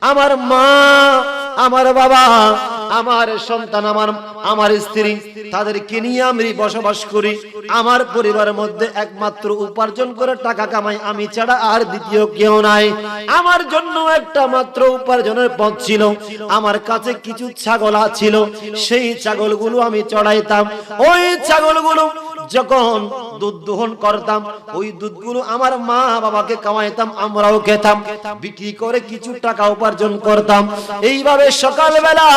আমার মা, আমার বাবা, আমার সন্তান, আমার স্ত্রী, তাদেরকে নিয়ে আমি বসবাস করি। আমার পরিবারের মধ্যে একমাত্র উপার্জন করে টাকা কামাই আমি ছাড়া আর দ্বিতীয় কেউ নাই। আমার জন্য একটা মাত্র উপার্জনের পথ ছিল। আমার কাছে কিছু ছাগল ছিল, সেই ছাগলগুলো আমি চড়াইতাম। ওই ছাগলগুলো যখন দুধ দোহন করতাম, ওই দুধগুলো আমার মা বাবাকে খাওয়াইতাম, আমরাও খেতাম, বিক্রি করে কিছু টাকা উপার্জন করতাম। এইভাবে সকালবেলা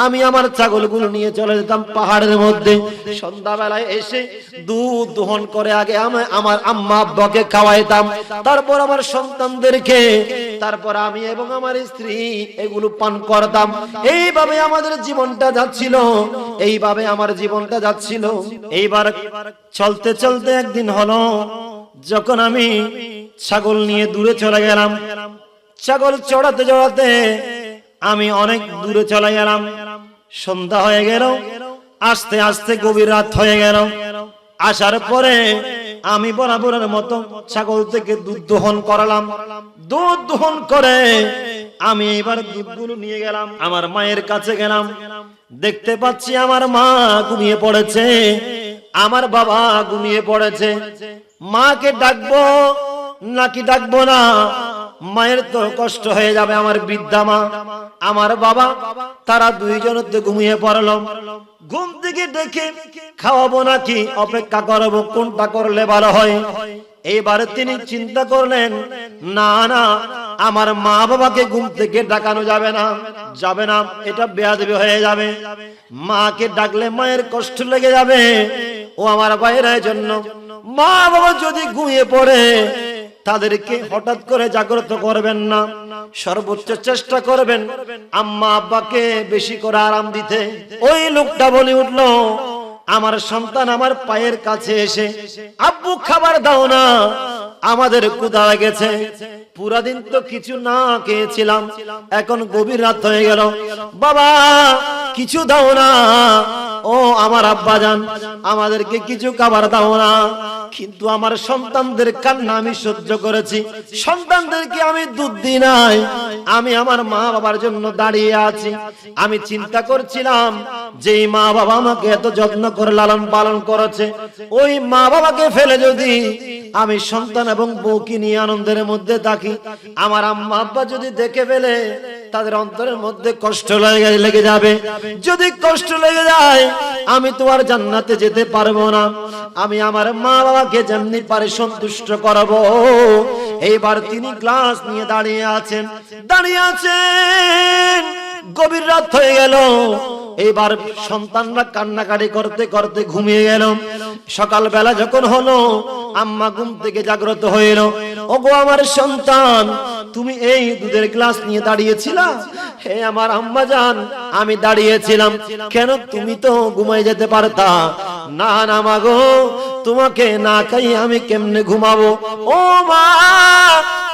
আমি আমার ছাগলগুলো নিয়ে চলে যেতাম পাহাড়ের মধ্যে। সন্ধ্যাবেলায় এসে দুধ দোহন করে আগে আমার আম্মা আব্বাকে খাওয়াইতাম, তারপর আমার সন্তানদেরকে, তারপর আমি এবং আমার স্ত্রী এগুলো পান করতাম। এইভাবে আমাদের জীবনটা যাচ্ছিল, এইভাবে আমার জীবনটা যাচ্ছিল। এইবার চলতে চলতে একদিন হলো, যখন আমি ছাগল নিয়ে দূরে চলে গেলাম, ছাগল চড়াতে চড়াতে আমি অনেক দূরে চলে গেলাম। সন্ধ্যা হয়ে গেল, আস্তে আস্তে গভীর রাত হয়ে গেল। আসার পরে আমি বরাবরের মতো ছাগল থেকে দুধ দোহন করালাম। দুধ দোহন করে আমি এবার দুধগুলো নিয়ে গেলাম, আমার মায়ের কাছে গেলাম। দেখতে পাচ্ছি আমার মা ঘুমিয়ে পড়েছে, আমার বাবা ঘুমিয়ে পড়েছে। মাকে ডাকবো নাকি ডাকবো না? মায়ের তো কষ্ট হয়ে যাবে, আমার বৃদ্ধা মা, আমার বাবা, তারা দুইজন তো ঘুমিয়ে পড়লাম। ঘুম থেকে ডেকে খাওয়াবো নাকি অপেক্ষা করবো, কোনটা করলে ভালো হয়? এইবারে তিনি চিন্তা করলেন, না না, আমার মা বাবাকে ঘুম থেকে ডাকানো যাবে না, যাবে না, এটা বেয়াদবি হয়ে যাবে। মাকে ডাকলে মায়ের কষ্ট লেগে যাবে। ও আমার ভাইয়ের জন্য মা বাবা যদি ঘুমিয়ে পড়ে, তাদেরকে হঠাৎ করে জাগ্রত করবেন না, সর্বোচ্চ চেষ্টা করবেন আম্মা আব্বাকে বেশি করে আরাম দিতে। ওই লোকটা বলে উঠলো, আমার সন্তান আমার পায়ের কাছে এসে, আব্বু খাবার দাও না, আমাদের ক্ষুধা লেগেছে, পুরা দিন তো কিছু না খেয়েছিলাম, এখন গভীর রাত হয়ে গেল, বাবা কিছু দাও না। ও আমার আব্বা জান, আমাদেরকে কিছু খাবার দাও না। কিন্তু আমার সন্তানদের কান্না আমি সহ্য করেছি, সন্তানদেরকে আমি দুধ দিই নাই, আমি আমার মা বাবার জন্য দাঁড়িয়ে আছি। আমি চিন্তা করছিলাম, যে মা বাবা আমাকে এত যত্ন করে লালন পালন করেছে, ওই মা বাবাকে ফেলে যদি আমি সন্তান এবং বউকে নিয়ে আনন্দের মধ্যে থাকি, আমার আম্মা আব্বা যদি দেখে ফেলে, তাদের অন্তরের মধ্যে কষ্ট লেগে যাবে। যদি কষ্ট লেগে যায়, আমি তো আর জান্নাতে যেতে পারবো না। আমি আমার মা বাবাকে যেমনি পারে সন্তুষ্ট করবো। এইবার তিনি গ্লাস নিয়ে দাঁড়িয়ে আছেন। গভীর রাত হয়ে গেল। এইবার সন্তানরা কান্নাকাটি করতে করতে ঘুমিয়ে গেল। সকালবেলা যখন হলো, আম্মা ঘুম থেকে জাগ্রত হইল। ওগো আমার সন্তান, তুমি এই দুধের গ্লাস নিয়ে দাঁড়িয়েছিলা? হে আমার আম্মা জান, আমি দাঁড়িয়েছিলাম। কেন? তুমি তো ঘুমাই যেতে পারতা। না না মা গো, তোমাকে না খাইয়ে আমি কেমনে ঘুমাবো? ও মা,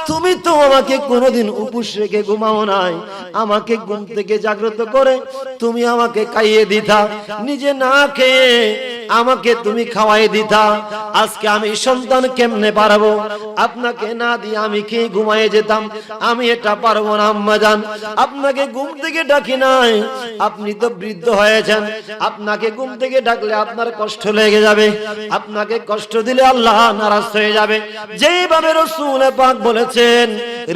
তুমি তো আমাকে কোনোদিন উপোস রেখে ঘুমাও নাই, আমাকে ঘুম থেকে জাগ্রত করে তুমি আমাকে খাইয়ে দিতা, নিজে না খেয়ে আমাকে তুমি খাওয়াই দিতা। আজকে আমি সন্তান কেমনে পারবো? আপনাকে না দিয়ে আমি খেয়ে ঘুমাইয়ে যেতাম, আমি এটা পারবো না আম্মা জান। আপনাকে ঘুম থেকে ডাকি নাই, আপনি তো বৃদ্ধ হয়েছেন, আপনাকে ঘুম থেকে ডাকলে আপনার কষ্ট লেগে যাবে, আপনাকে কষ্ট দিলে আল্লাহ নারাজ হয়ে যাবে। যেইভাবে রাসূল পাক বলেছেন,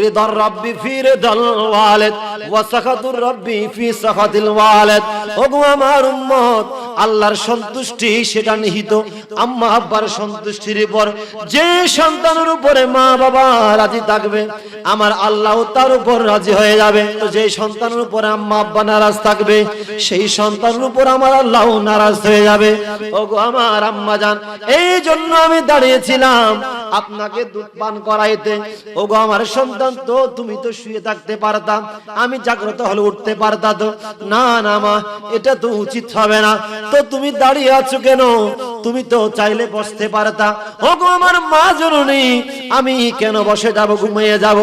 রিদার রাব্বি ফি রিদাল ওয়ালিদ ওয়া সাখাতুর রাব্বি ফি সাখাতিল ওয়ালিদ। ওগো আমার উম্মত, আল্লাহর সন্তুষ্টি সেটা নিহিত আম্মা আব্বার সন্তুষ্টির উপর। যে সন্তানের উপরে মা বাবা রাজি থাকবে, আমার আল্লাহ তার উপর রাজি হয়ে যাবে। তো যে সন্তানের উপরে আম্মা আব্বা নারাজ থাকবে, সেই সন্তানের উপর আমার আল্লাহ নারাজ হয়ে যাবে। ওগো আমার আম্মা জান, এই জন্য আমি দাঁড়িয়েছিলাম আপনাকে দুধ পান করাইতে। ওগো আমার সন্তান, তো তুমি তো শুয়ে থাকতে পারতাম, আমি জাগ্রত হলে উঠতে পারতাম তো। না না মা, এটা তো উচিত হবে না। তো তুমি দাঁড়িয়ে আছো কেন? তুমি তো চাইলে বসতে পারতা। ওগো আমার মা জননী, আমি কেন বসে যাব, ঘুমিয়ে যাব?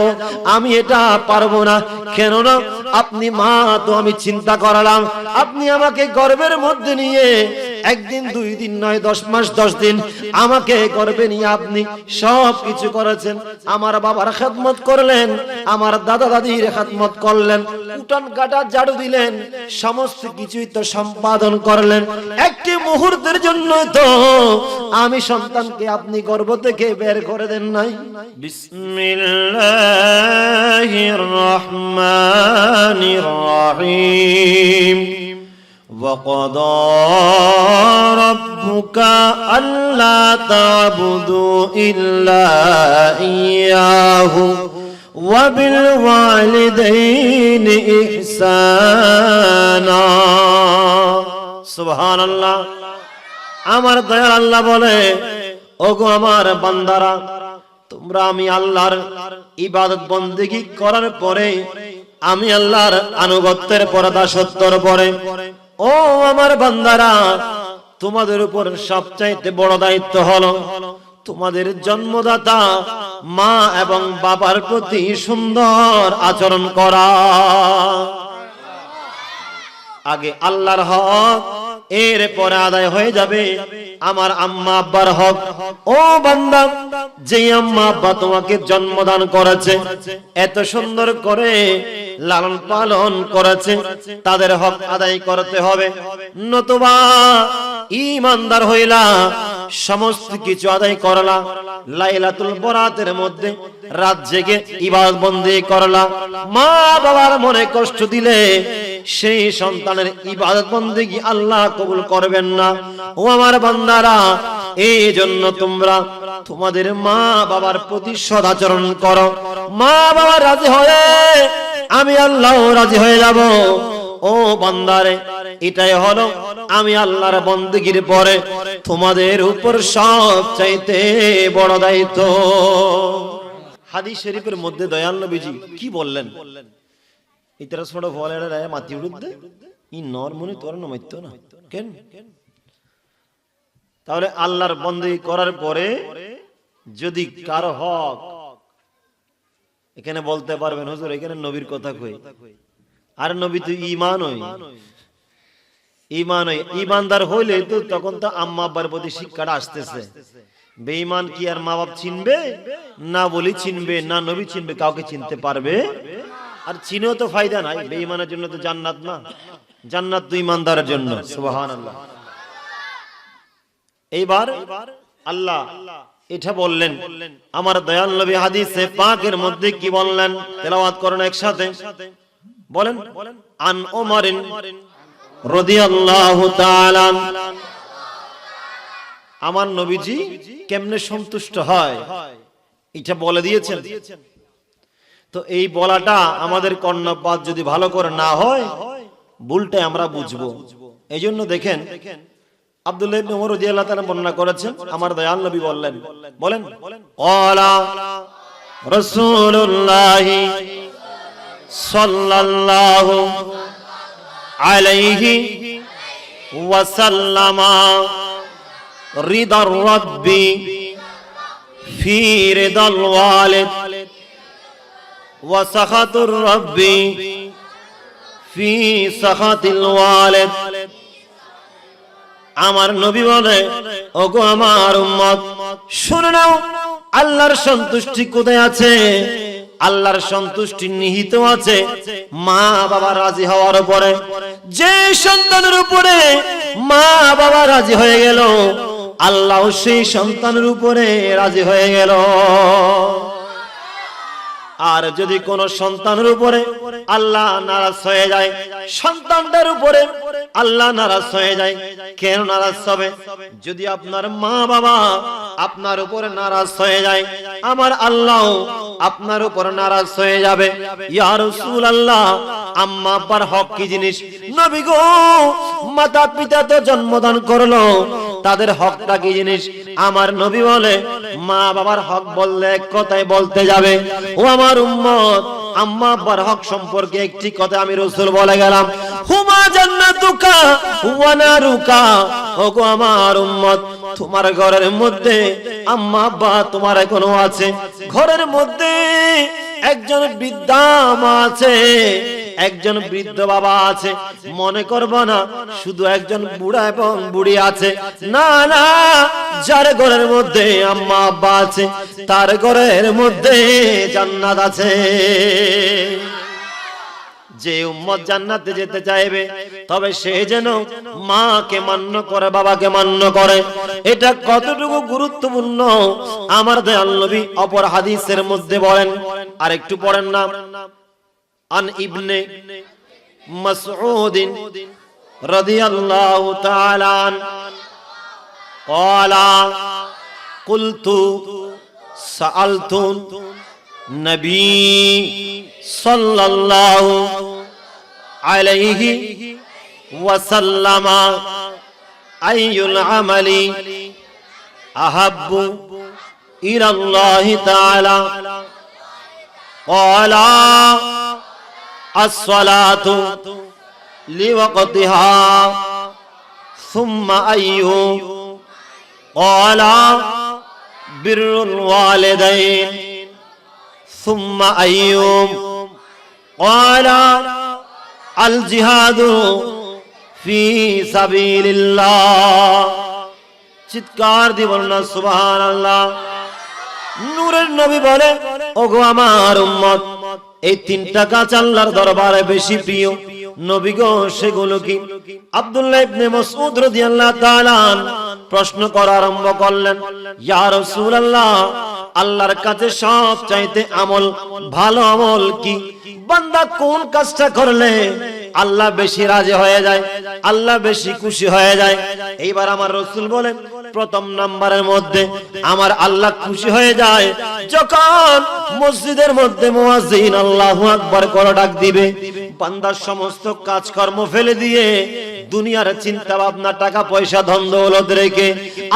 আমি এটা পারবো না। কেন না? আপনি মা তো আমি চিন্তা করলাম আপনি আমাকে গর্ভের মধ্যে নিয়ে একদিন 2 দিন নয় 10 মাস 10 দিন আমাকে গর্ভে নিয়ে আপনি সব কিছু করেছেন, আমার বাবার খেদমত করলেন, আমার দাদা দাদির খেদমত করলেন, উঠান কাটা ঝাড়ু দিলেন, সমস্ত কিছুই তো সম্পাদন করলেন। একটি মুহূর্তের জন্য তো আমি সন্তানকে আপনি গর্ভ থেকে বের করে দেন নাই। বিসমিল্লাহির রহমানির রহিম। وَقَضَى رَبُّكَ أَلَّا تَعْبُدُوا إِلَّا إِيَّاهُ وَبِالْوَالِدَيْنِ إِحْسَانًا। সুবহানাল্লাহ। আমার দয়াল আল্লাহ বলে, ওগো আমার বান্দারা, তোমরা আমি আল্লাহর ইবাদত বন্দেগী করার পরে, আমি আল্লাহর আনুগত্যের পর্দা সত্তর পরে, ও আমার বান্দারা, তোমাদের উপর সবচাইতে বড় দায়িত্ব হলো তোমাদের জন্মদাতা মা এবং বাবার প্রতি সুন্দর আচরণ করা। আগে আল্লাহর হক, এর পরে আদায় হয়ে যাবে আমার আম্মা আব্বার হক। ও বান্দা, যে আম্মা আব্বা তোমাকে জন্মদান করেছে, এত সুন্দর করে লালন পালন করেছে, তাদের হক আদায় করতে হবে, নতুবা ঈমানদার হইলা সমস্ত কিছু আদায় করলা, লাইলাতুল বরাতের মধ্যে রাত জেগে ইবাদত বন্দেগী করলা, মা বাবার মনে কষ্ট দিলে সেই সন্তানের ইবাদত বন্দেগী আল্লাহ কবুল করবেন না। ও আমার বান্দারা, এই জন্য তোমরা তোমাদের মা বাবার প্রতি সদাচরণ করো। মা বাবা রাজি হয়ে আমি আল্লাহ রাজি হয়ে যাব। ও বান্দারে, এটাই হলো আমি আল্লাহর বন্দেগীর পরে তোমাদের উপর সবচাইতে বড় দায়িত্ব। হাদিস শরীফের মধ্যে দয়াল নবীজি কি বললেন? ইতরা ছোট ফলের রায় মাটি উড়ুদ্দে ই নর মনে তোর নমাইতো না কেন? তাহলে আল্লাহর বন্দেগী করার পরে যদি কারো হক, এখানে বলতে পারবেন হুজুর এখানে নবীর কথা কই, আর নবী তো ঈমান হই, ঈমান হই, ঈমানদার হইলে তো তখন তো আম্মা আব্বার প্রতি শিক্ষাটা আসতেছে। বেঈমান কি আর মা বাপ চিনবে? না বলি চিনবে, না নবী চিনবে, কাউকে চিনতে পারবে? আর চিনেও তো ফায়দা নাই, বেঈমানের জন্য তো জান্নাত না, জান্নাত তো ঈমানদারের জন্য। সুবহানাল্লাহ। এইবার আল্লাহ এটা বললেন, আমার দয়াল নবী হাদিসে পাকের মধ্যে কি বললেন? তেলাওয়াত করুন একসাথে, বলেন। আন ওমরিন রাদিয়াল্লাহু তাআলা, আমার নবীজি কেমনে সন্তুষ্ট হয় এটা বলে দিয়েছেন। তো এই বলাটা আমাদের কর্ণপাত যদি ভালো করে না হয়, ভুলটাই আমরা বুঝবো। এই জন্য দেখেন আব্দুল্লাহ ইবনে ওমর রাদিয়াল্লাহু তাআলা বর্ণনা করেছেন, আমার দয়াল নবী বললেন, বলেন, ক্বালা রাসূলুল্লাহ সাল্লাল্লাহু আলাইহি ওয়াসাল্লাম, রিদার রাব্বি ফি রিদাল ওয়ালিদ ওয়া সাখাতুর রাব্বি ফি সাখাতিল ওয়ালিদ। আমার নবী বলে, ওগো আমার উম্মত, শুনে নাও, আল্লাহর সন্তুষ্টি কোথায় আছে? আল্লাহর সন্তুষ্টি নিহিত আছে মা বাবা রাজি হওয়ার উপরে। যে সন্তানের উপরে মা বাবা রাজি হয়ে গেল, আল্লাহ সেই সন্তানের উপরে রাজি হয়ে গেল। আর যদি কোন সন্তানের উপরে আল্লাহ নারাজ হয়ে যায়, সন্তানটার উপরে আল্লাহ নারাজ হয়ে যায়, কেন নারাজ হবে? যদি আপনার মা বাবা আপনার উপরে নারাজ হয়ে যায়, আমার আল্লাহ আপনার উপর নারাজ হয়ে যাবে। ইয়া রাসূলুল্লাহ, আম্মা আব্বার হক কি জিনিস? নবী গো, মাতা পিতা তো জন্মদান করলো, তাদের হকটা কি জিনিস? আমার নবী বলে, মা বাবার হক বললে এক কথাই বলতে যাবে। ও আমার উম্মত, আম্মা আব্বার হক সম্পর্কে একটি কথা আমি রাসূল বলে গেলাম, হুমা জান্নাতুকা ওয়া নারুকা। ওগো আমার উম্মত, তোমার ঘরের মধ্যে আম্মা আব্বা তোমার এখনো আছে, ঘরের মধ্যে একজন বৃদ্ধা মা আছে, একজন বৃদ্ধ বাবা আছে, মনে করব না শুধু একজন বুড়া এবং বুড়ি আছে, না না, যার ঘরের মধ্যে আম্মা আব্বা আছে তার ঘরের মধ্যে জান্নাত আছে। যে উম্মত জান্নাতে যেতে চাইবে তবে সে যেন মাকে মান্য করে, বাবাকে মান্য করে। এটা কতটুকু গুরুত্বপূর্ণ আমার দয়াল নবী অপর হাদিসের মধ্যে বলেন। আর একটু পড়েন না, আন ইবনে মাসউদ রাদিয়াল্লাহু তাআলা আন ক্বালা কুলতু সাআলতু নবী সাল্লাল্লাহু আলাইহি ওয়াসাল্লাম আইয়ুল আমালি আহাব্বু ইলাল্লাহি তাআলা ক্বালা as-salatu liwaqtiha thumma ayyu qala birrul walidain thumma ayyu qala al-jihadu fi sabilillah। চিৎকার দিয়ে বলুন না সুবহানাল্লাহ। নূরের নবী বলে, ওগো আমার উম্মত, এই তিনটা কাজ আল্লাহর দরবারে বেশি প্রিয়। নবী গো সেগুলো কি? আব্দুল্লাহ ইবনে মাসউদ রাদিয়াল্লাহু তাআলা প্রশ্ন করা আরম্ভ করলেন, ইয়া রাসূলুল্লাহ, আল্লাহর কাছে সবচাইতে আমল, ভালো আমল কি? বান্দা কোন কাজটা করলে আল্লাহ বেশি রাজি হয়ে যায়, আল্লাহ বেশি খুশি হয়ে যায়? এইবার আমার রাসূল বলেন, প্রথম নাম্বারের মধ্যে আমার আল্লাহ খুশি হয়ে যায় যখন মসজিদের মধ্যে মুয়াজ্জিন আল্লাহু আকবার করে ডাক দিবে। বান্দার সমস্ত কাজকর্ম ফেলে দিয়ে, দুনিয়ার চিন্তা ভাবনা, টাকা পয়সা, ধন দৌলত রেখে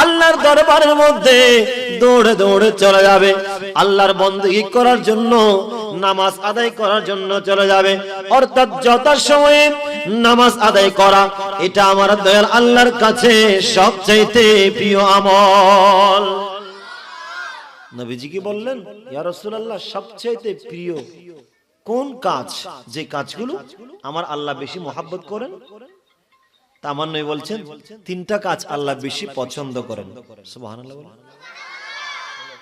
আল্লাহর দরবারের মধ্যে দৌড়ে দৌড়ে চলে যাবে, আল্লাহর বندگی করার জন্য, নামাজ আদায় করার জন্য চলে যাবে। অর্থাৎ যথাসময়ে নামাজ আদায় করা, এটা আমার দয়াল আল্লাহর কাছে সবচাইতে প্রিয় আমল। নবীজি কি বললেন, ইয়া রাসূলুল্লাহ, সবচাইতে প্রিয় কোন কাজ, যে কাজগুলো আমার আল্লাহ বেশি মহব্বত করেন? তা আমার নবী বলছেন, তিনটা কাজ আল্লাহ বেশি পছন্দ করেন। সুবহানাল্লাহ।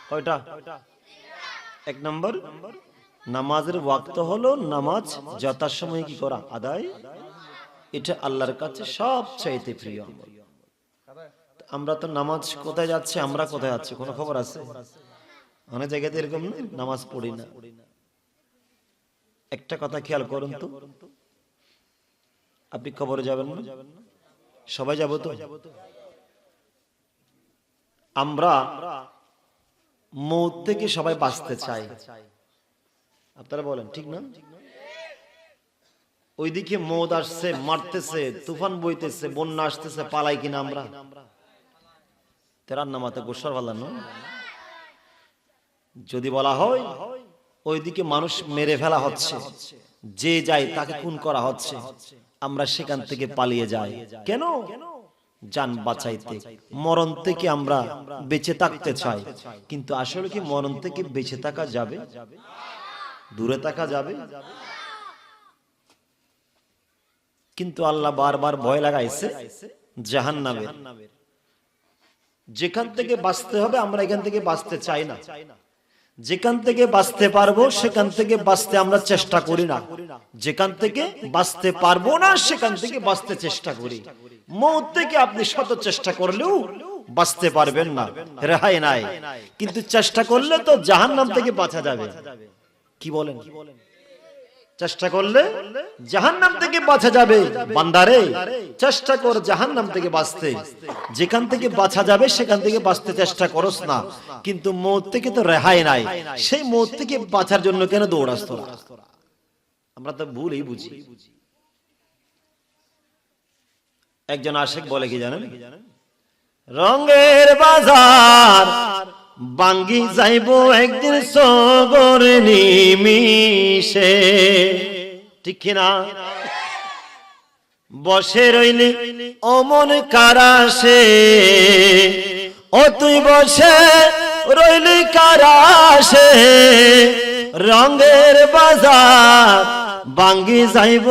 কয়টা? এক নম্বর, নামাজের ওয়াক্ত হলো নামাজ যথাসময়ে কি করা, আদায়। এটা আল্লাহর কাছে সবচাইতে প্রিয় আমল। আমরা তো নামাজ কোথায় যাচ্ছে, আমরা কোথায় যাচ্ছি কোনো খবর আছে? অনেক জায়গাতে এরকম নামাজ পড়ি না। একটা কথা খেয়াল করুন তো, আপনি কবরে যাবেন না? সবাই যাব তো? আমরা মউত থেকে সবাই বাঁচতে চাই, আপনারা বলেন ঠিক না? ওইদিকে মউত আসছে, মারতেছে, তুফান বইতেছে, বন্যা আসতেছে, পালাই কিনা আমরা? তেরার নামাতে গোসর ভালো না? যদি বলা হয় ওইদিকে মানুষ মেরে ফেলা হচ্ছে, যে যায় তাকে খুন করা হচ্ছে, আমরা সেখান থেকে পালিয়ে যাই কেন? জান বাঁচাইতে, মরণ থেকে আমরা বেঁচে থাকতে চাই। কিন্তু আসলে কি মরণ থেকে বেঁচে থাকা যাবে? দূরে থাকা যাবে? কিন্তু আল্লাহ বারবার ভয় লাগাইছে জাহান্নামের। যেখান থেকে বাঁচতে হবে আমরা এখান থেকে বাঁচতে চাই না, যেখান থেকে বাঁচতে পারবো সেখান থেকে বাঁচতে আমরা চেষ্টা করি না, যেখান থেকে বাঁচতে পারবো না সেখান থেকে বাঁচতে চেষ্টা করি। মউত থেকে আপনি শত চেষ্টা করলেও বাঁচতে পারবেন না, রেহাই নাই। কিন্তু চেষ্টা করলে তো জাহান্নাম থেকে বাঁচা যাবে। কি বলেন? চেষ্টা করলে জাহান্নাম থেকে বাঁচা যাবে। বান্দারে, চেষ্টা কর জাহান্নাম থেকে বাঁচতে। যেখান থেকে বাঁচা যাবে সেখান থেকে বাঁচতে চেষ্টা করস না। কিন্তু মউত থেকে তো রেহাই নাই, সেই মউত থেকে বাঁচার জন্য কেন দৌড়াস তোরা? আমরা তো ভুলই বুঝি। একজন আশিক বলে কি জানেন? রঙের বাজার বাঙ্গি যাইব একদিন সগর নিমিশে, ঠিক কিনা? বসে রইলি অমন কারাসে, ও তুই বসে রইলি কারাসে, রঙের বাজার ভাঙ্গি যাইব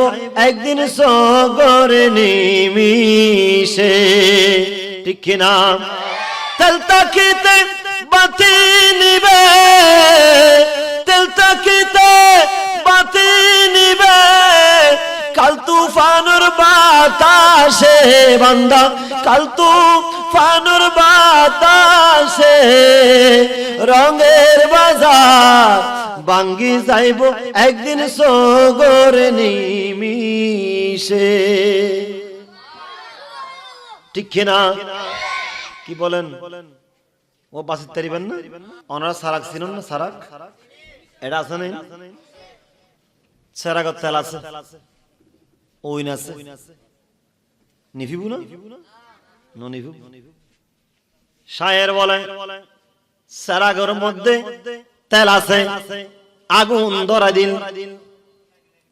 একদিন সগরে নিমিষে, ঠিক কিনা? তেল তাকিতে বাতি নিবে, তেল তাকিতে বাতি নিবে, কাল তুফানুর বাতাসে বান্দা, কাল তুফানুর বাতাসে রঙের বাজার ভাঙ্গি যাইব একদিন সগরে নিমিষে, ঠিক কিনা? কি বলেন? ও বাসির তারিবেন না? ওনারা সারাক চিনুন না? সারাক এটা আছে না? সারাগত তেল আছে, ওইন আছে, নিভিবু না? নিভিবু। শায়ের বলে সারাগর মধ্যে তেল আছে, আগুন ধরা দিন,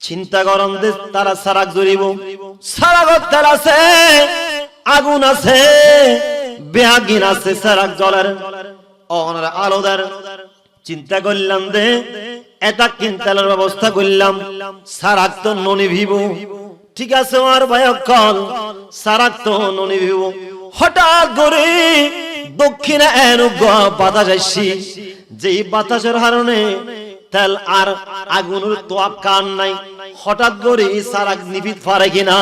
চিন্তা গরম দে তারা সারাক জড়িব। সারাগত তেল আছে, আগুন আছে, বেআগিন আছে, সারাক জলের ওনার আলোদার। চিন্তা করলাম দে এটা কিনতেলের ব্যবস্থা করলাম, সারাক তো ননিভিব। ঠিক আছে আমার ভাইকল, সারাক তো ননিভিব। হঠাৎ করে দক্ষিণে এনুগ বাতাস আসছি, যেই বাতাসের কারণে তেল আর আগুনের তোয়াক কান নাই। হঠাৎ করে সারাক নিভি পারে কিনা?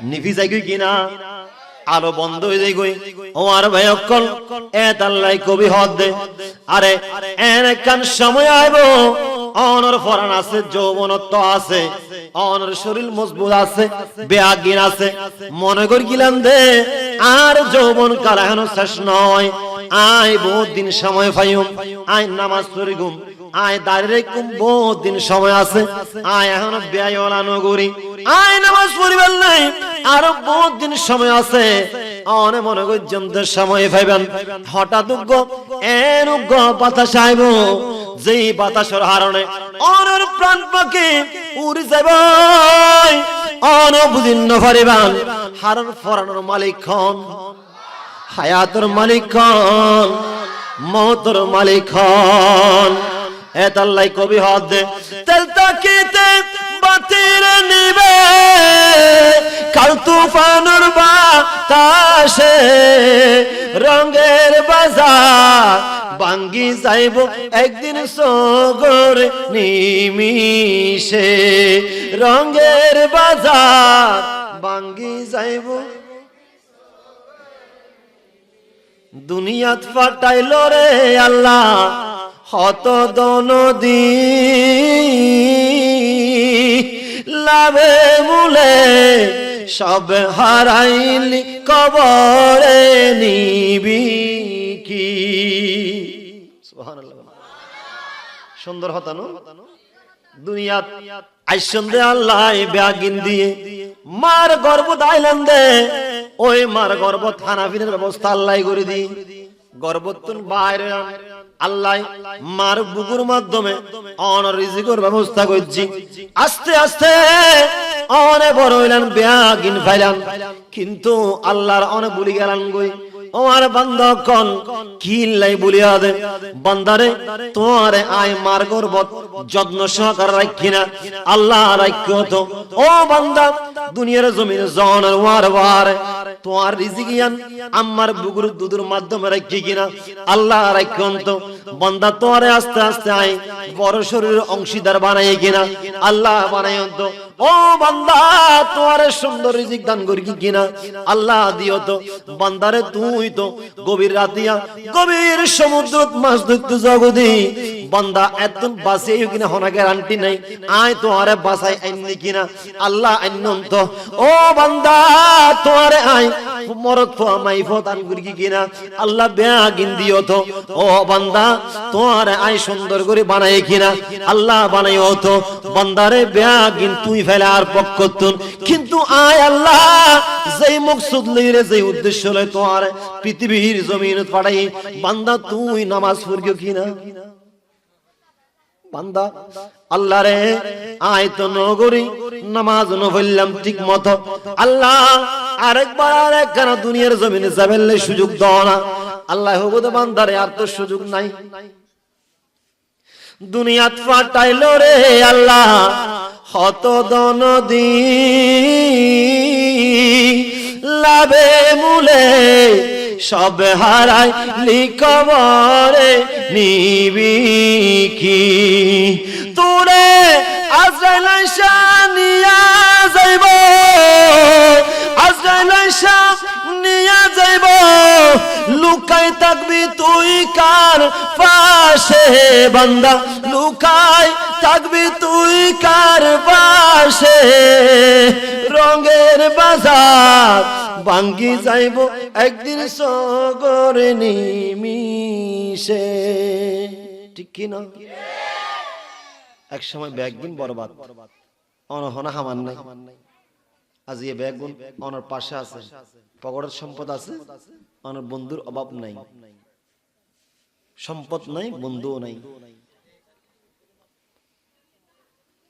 নিভি যায় কিনা? আলো বন্ধ হয়ে যায় গই। ও আর ভাইকল এত আল্লাহ কবি হদ দে, আরে এন কান সময় আইব অনর ফরান আছে, যৌবনত্ব আছে, অনর শরীর মজবুত আছে, বেআগিন আছে। মনে করি গিলাম দে আর যৌবন কাল এখনো শেষ নয়। আয় বহুত দিন সময় পাইম, আয় নামাজ পড়ি ঘুম, আয় দাঁড়িয়ে কুম, বহুত দিন সময় আছে। আয় এখনো ব্যয় নগরী, আয় নামাজ পড়িবার নাই, আরো বহুত দিন সময় আছে। অনে মনে করি জমদের সময় পাইবেন। হঠাৎ এন বাতাস আইব, যেই বাতাসের হারণে অনর প্রাণ পাখি উড়ি যাইব, অন বুঝিন নপারিবান। হারণ ফরানোর মালিক খন, হায়াতের মালিক খন, মৌতর মালিক খন। এত আল্লাহ কবি হদ দে, তেল তাকিতে বাতির নিবে, কাল তুফানুর বাতাসে রঙের বাজার ভাঙ্গি যাইব একদিন সগরে নিমিষে, রঙের বাজার ভাঙ্গি যাইব। দুনিয়াত ফাটাইল রে আল্লাহ হত দনদী, লাভে মূলে সব হারাইলি কবরে নিবি কি? সুবহানাল্লাহ। সুন্দর হতা না? দুনিয়াত আইসন দে আল্লাহ বেআগিন দিয়ে, মার গর্ব দাইলেন দে, ওই মার গর্ব থানাফিনের ব্যবস্থা আল্লাহ করে দি। গর্বতুন বাইরে আল্লাহ মার বুকুর মাধ্যমে অনর রিজিকের ব্যবস্থা করছি। আস্তে আস্তে অনে বড় হইলেন, বেআগিন ফাইলান, কিন্তু আল্লাহর অনে বলি গেলান গই। ওর বান্দা কোন কিল্লাই বলিয়া দে, বান্দারে তোরে আয় মার গর্বত যত্ন সহকারে রাখি না, আল্লাহ রাখিও তো। ও বান্দা দুনিয়ার জমিনে জনের ওয়ার ওয়ার তোমার রিজিকিয়ান আমার বুকুর দুধের মাধ্যমে রাখি কিনা, আল্লাহ রাখিও তো। বান্দা তোরে আস্তে আস্তে আয় বড় শরীরের অংশীদার বানাই কিনা, আল্লাহ বানাইও তো। ও বান্দা তোরে সুন্দর রিজিক দান করি কিনা, আল্লাহ দিও তো। বান্দারে তুই তো গভীর রাতিয়া গভীর সমুদ্র মাছ ধরতে জগদি, বান্দা এত বাঁচিয়ে কিনা হনা গ্যারান্টি নাই, আয় তো আরে বাঁচাই আইনি কিনা, আল্লাহ আইনন তো। ও বান্দা তোরে আয় মরত ফামাই ফদান করি কিনা, আল্লাহ বেআগিন দিও তো। ও বান্দা তোরে আয় সুন্দর করে বানাই কিনা, আল্লাহ বানাইও তো। বান্দারে বেআগিন তুই ফেলে আর পক্ষতুন, কিন্তু আয় আল্লাহ যেই মকসুদ লইরে যেই উদ্দেশ্য লয় তোর পৃথিবীর জমিন পাঠাই, বান্দা তুই নামাজ পড়িও কিনা। বান্দা আল্লাহ রে আয় তো নগরী নামাজ নফললাম ঠিক মতো, আল্লাহ আরেকবার আরেকখানা দুনিয়ার জমিনে যাবেলে সুযোগ দাও না। আল্লাহ হবো তো বান্দারে আর তো সুযোগ নাই। দুনিয়াত ফাটাইল রে আল্লাহ হত দনদি লাভে মূলে সব হারাই লিখবরে নিবি কি তোরে আজরাইল আইসা নিয়া যাইব আজরাইল আইসা নিয়া যাইব লুকাই থাকবি তুই কার পাশে বান্দা লুকাই থাকবি তুই কার পাশে রঙের বাজার ভাঙ্গি যাইব একদিন সগরে নিমিশে ঠিক কি না এক সময় ব্যাগগুন বরবাদ অনহনা হামান নাই আজ এই ব্যাগগুন অনর পাশে আছে পকেটের সম্পদ আছে অনর বন্ধুর অভাব নাই সম্পদ নাই বন্ধুও নাই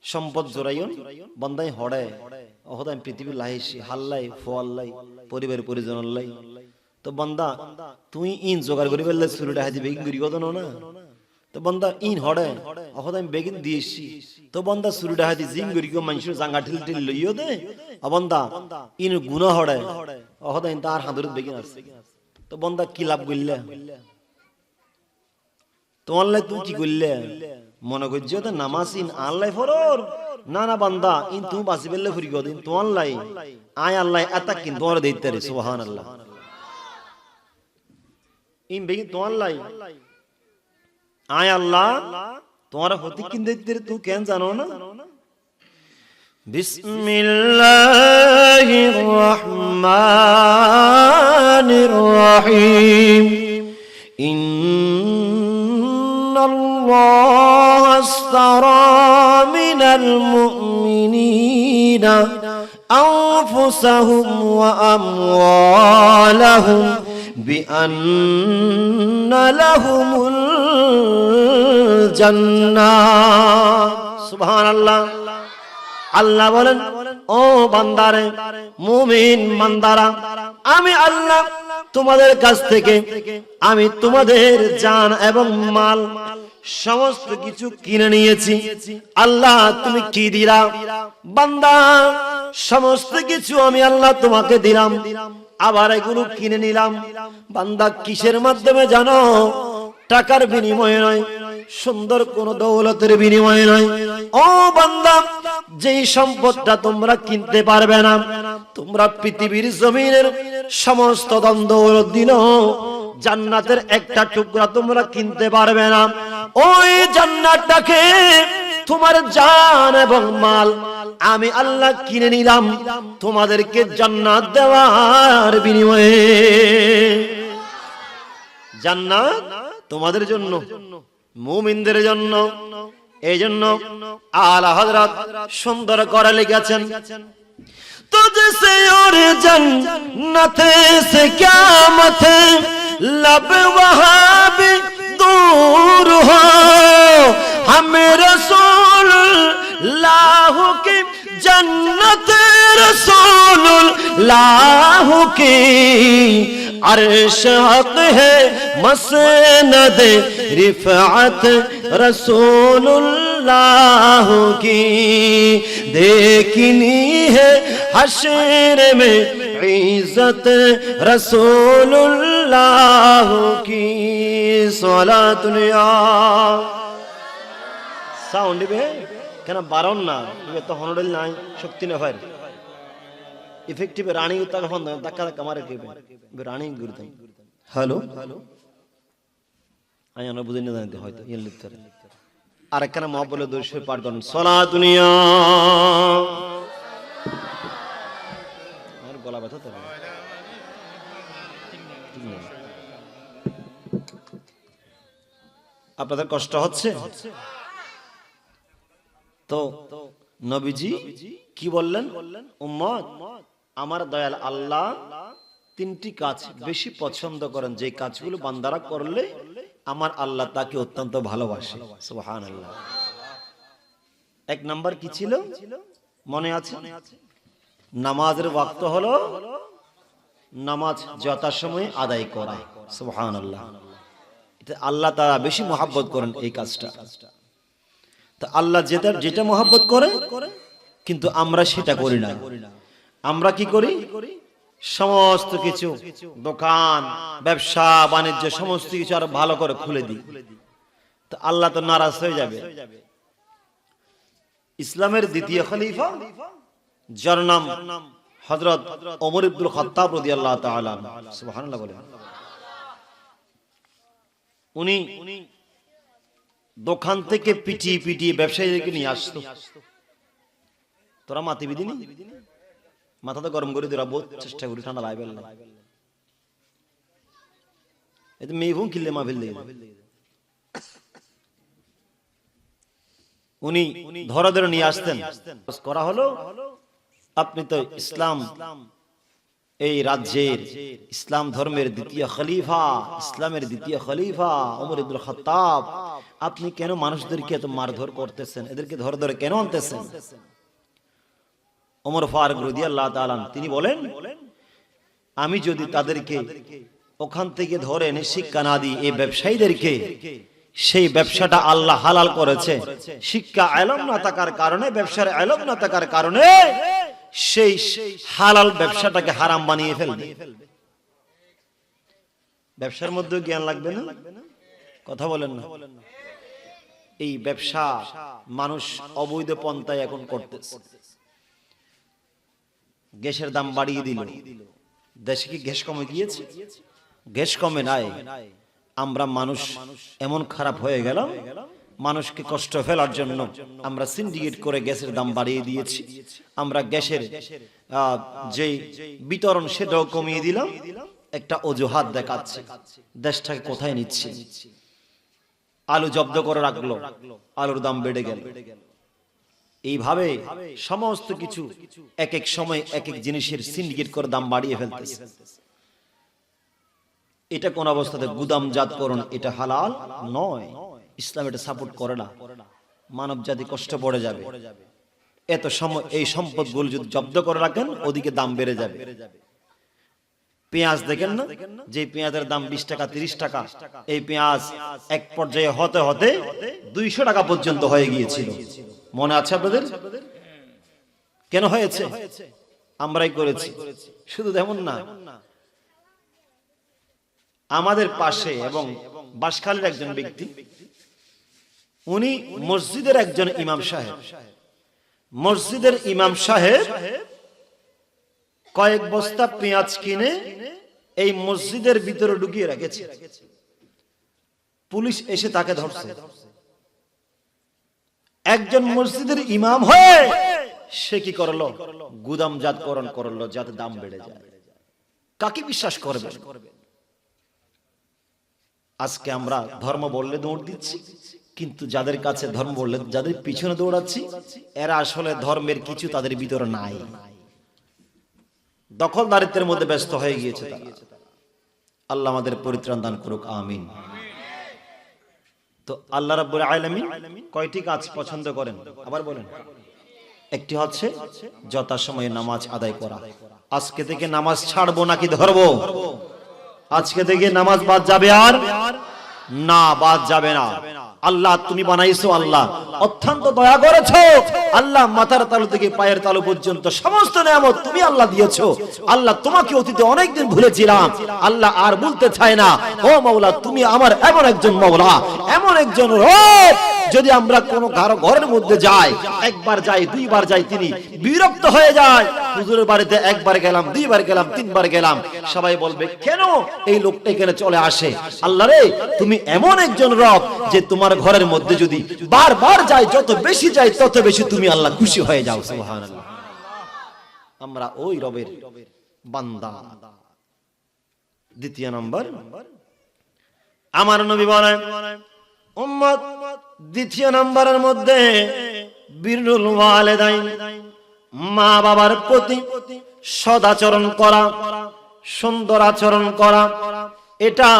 সম্পদ জোরাইন বন্দাই হড়ে অহদাই পৃথিবী লাইছি হাল্লাই ফোয়াল্লাই পরিবার পরিজন লাই তো বন্দা তুই ইন জোগাড় করি বললে শুরুটা হাজি বেগিন করি কত না তো বন্দা ইন হড়ে অহদাই বেগিন দিয়েছি তো বন্দা শুরুটা হাজি জিম করি কো মানুষের জাঙ্গা ঠিল ঠিল লইও দে বন্দা ইন গুনাহ হড়ে অহদাই তার হাঁদুরত বেগিন আছে তো বন্দা কি লাভ করলে তোমার লাই তুই কি করলে মনে করছো তো নামাজ ইন আল্লাহ ফরর না না বান্দা ইন তুমি বাঁচি পেলে ফুরি দিন তোমার লাই আয় আল্লাহ এত কিন তোমার দিতে রে সুবহানাল্লাহ ইন বেগিন তোমার লাই আয় আল্লাহ তোমার হতি কিন দিতে রে তুই কেন জানো না বিসমিল্লাহির রহমানির রহিম الله اشترى من المؤمنين أنفسهم وأموالهم بأن لهم الجنة سبحان الله আল্লাহ বলেন ও বান্দারে মুমিন বান্দারা আমি আল্লাহ তোমাদের কাছ থেকে আমি তোমাদের জান এবং মাল সমস্ত কিছু কিনে নিয়েছি আল্লাহ তুমি কি দিলা বান্দা সমস্ত কিছু আমি আল্লাহ তোমাকে দিলাম আবার এগুলো কিনে নিলাম বান্দা কিসের মাধ্যমে জানো টাকার বিনিময়ে নয় সুন্দর কোন দৌলতের বিনিময়ে নয় ও বান্দা যেই সম্পদটা তোমরা কিনতে পারবে না তোমরা পৃথিবীর জমিনের সমস্ত ধন দৌলত দিলো জান্নাতের একটা টুকরা তোমরা কিনতে পারবে না ওই জান্নাতটাকে তোমার জান এবং মাল আমি আল্লাহ কিনে নিলাম তোমাদেরকে জান্নাত দেওয়ার বিনিময়ে জান্নাত তোমাদের জন্য মুমিনদের জন্য এই জন্য আলা হযরত সুন্দর করে লিখেছেন तुझसे और जन्नत से क्या मत लब वहाँ भी दूर हो हमें रसूल लाह की जन्नत रसूल लाह की अर्श हक है मसनद रिफअत रसूलुल्लाह की देखनी है हश्र में इज्जत रसूलुल्लाह की सलातुल्लाह साउंड बे কেন বারণ না তো হনডল নাই শক্তি না হয় ইফেক্টিভ রানিং উত্তাক ফোন ধাক্কা ধাক্কা মারে কেবে রানিং গুরুত হ্যালো আই আমরা বুঝিনা জানতে হয়তো ইয়ে লিখতে আর একখানা মহব্বলে দরুদ পাঠ করুন সালাতুনিয়া আর গলা ব্যথা তো আপনাদের কষ্ট হচ্ছে তো নবীজি কি বললেন উম্মত আমার দয়াল আল্লাহ তিনটি কাজ বেশি পছন্দ করেন যে কাজগুলো বান্দারা করলে আমার আল্লাহ তাকে অত্যন্ত ভালোবাসে সুবহানাল্লাহ এক নাম্বার কি ছিল মনে আছে নামাজের ওয়াক্ত হলো নামাজ যথাসময়ে আদায় করা সুবহানাল্লাহ এটা আল্লাহ তাআলা বেশি মহব্বত করেন এই কাজটা তা আল্লাহ যেটা যেটা মহব্বত করে, কিন্তু আমরা সেটা করি না। আমরা কি করি? সমস্ত কিছু, দোকান, ব্যবসা বাণিজ্য সমস্ত কিছু আরো ভালো করে খুলে দিই। তো আল্লাহ তো নারাজ হয়ে যাবে। ইসলামের দ্বিতীয় খলিফা, যার নাম হযরত ওমর ইবনুল খাত্তাব রাদিয়াল্লাহু তাআলা, সুবহানাল্লাহ বলেন, উনি দোকান থেকে পিটিয়ে পিটিয়ে ব্যবসায়ীদেরকে নিয়ে আসতো। তোরা মাতি বিদিনি, মাথাটা গরম করে দিরা, বহুত চেষ্টা করি ঠান্ডা লাগবে না। এই তো মেয়ে কিনলে মা ফেললে, উনি ধরা ধরে নিয়ে আসতেন। করা হলো, আপনি তো ইসলাম এই রাজ্যের, ইসলাম ধর্মের দ্বিতীয় খলিফা, ইসলামের দ্বিতীয় খলিফা ওমর ইবনুল খাত্তাব, আপনি কেন মানুষদেরকে এত মারধর করতেছেন? এদেরকে ধরে ধরে কেন আনতেছেন? ওমর ফারুক রাদিয়াল্লাহু তাআলা তিনি বলেন, আমি যদি তাদেরকে ওখান থেকে ধরে এনে শিক্ষা না দিই এই ব্যবসায়ীদেরকে, সেই ব্যবসাটা আল্লাহ হালাল করেছে, শিক্ষা ইলম না থাকার কারণে, ব্যবসার ইলম না থাকার কারণে সেই হালাল ব্যবসাটাকে হারাম বানিয়ে ফেলবে। ব্যবসার মধ্যে জ্ঞান লাগবে না? কথা বলেন না? এই ব্যবসা মানুষ অবৈধ পন্থায় এখন করতেছে। গ্যাসের দাম বাড়িয়ে দিল, দেশে কি গ্যাস কমে গিয়েছে? গ্যাস কমে নাই। আমরা মানুষ এমন খারাপ হয়ে গেলাম, মানুষকে কষ্ট ফেলার জন্য আমরা সিন্ডিকেট করে গ্যাসের দাম বাড়িয়ে দিয়েছি। আমরা গ্যাসের যে বিতরণ সেটাও কমিয়ে দিলাম, একটা অজুহাত দেখাচ্ছে। দেশটাকে কোথায় নিচ্ছে? আলু জব্দ করে রাখলো, আলুর দাম বেড়ে গেল। এইভাবে সমস্ত কিছু এক এক সময় এক এক জিনিসের সিন্ডিকেট করে দাম বাড়িয়ে ফেলতেছে। এটা কোন অবস্থাতে গুদামজাতকরণ, এটা হালাল নয়। ইসলাম এটা সাপোর্ট করে না। মানব জাতি কষ্ট পড়ে যাবে। এত সময় এই সম্পদগুলো যদি জব্দ করে রাখেন, ওদিকে দাম বেড়ে যাবে। পেঁয়াজ দেখেন না, যে পেঁয়াজের দাম 20 টাকা 30 টাকা, এই পেঁয়াজ এক পর্যায়ে হতে হতে 200 টাকা পর্যন্ত হয়ে গিয়েছিল। মনে আছে আপনাদের? কেন হয়েছে? আমরাই করেছি। শুধু তেমন না, আমাদের পাশে এবং বাঁশখালীর একজন ব্যক্তি, উনি মসজিদের একজন ইমাম সাহেব। মসজিদের ইমাম সাহেব কয়েক বস্তা পেঁয়াজ কিনে এই মসজিদের ভিতরে ঢুকিয়ে রেখেছে। পুলিশ এসে তাকে ধরছে। একজন মসজিদের ইমাম হয়ে সে কি করলো? গুদামজাতকরণ করলো, যাতে দাম বেড়ে যায়। কাকে বিশ্বাস করবে? আজকে আমরা ধর্ম বললে দৌড় দিচ্ছি, কিন্তু যাদের কাছে ধর্ম বললে, যাদের পিছনে দৌড়াচ্ছি, এরা আসলে ধর্মের কিছু তাদের ভিতরে নাই। দখলদারিত্বের মধ্যে ব্যস্ত হয়ে গিয়েছে তারা। আল্লাহ আমাদের পরিত্রাণ দান করুক, আমিন। তো আল্লাহ রাব্বুল আলামিন কয়টি কাজ পছন্দ করেন? আবার বলেন। একটি হচ্ছে যথাসময়ে নামাজ আদায় করা। আজকে থেকে নামাজ ছাড়বো নাকি ধরবো? আজকে থেকে নামাজ বাদ যাবে? আর না, বাদ যাবে না। আল্লাহ তুমি বানাইছো, আল্লাহ অত্যন্ত দয়া করেছো। আল্লাহ মাথার তালু থেকে পায়ের তালু পর্যন্ত সমস্ত নিয়ামত তুমি আল্লাহ দিয়েছো। আল্লাহ তোমাকে অতীতে অনেকদিন ভুলেছিলাম, আল্লাহ আর বলতে চায় না। ও মাওলা, তুমি আমার এমন একজন মাওলা, এমন একজন রব, যদি আমরা কোনো কারো ঘরের মধ্যে যাই, একবার যাই, দুইবার যাই, তিনি বিরক্ত হয়ে যায়। হুজুরের বাড়িতে একবার গেলাম, দুইবার গেলাম, তিনবার গেলাম, সবাই বলবে কেন এই লোকটা এখানে চলে আসে? আল্লাহ রে, তুমি এমন একজন রব যে তোমার ঘরের মধ্যে যদি বারবার যাই, যত বেশি যাই তত বেশি তুমি আল্লাহ খুশি হয়ে যাও। সুবহানাল্লাহ। আমরা ওই রবের বান্দা। দ্বিতীয় নম্বর, আমার নবী বলেন উম্মত, দ্বিতীয় নম্বরের মধ্যে বিরুল ওয়ালিদাইন, মা বাবার প্রতি সদাচরণ করা, সুন্দর আচরণ করা, এটা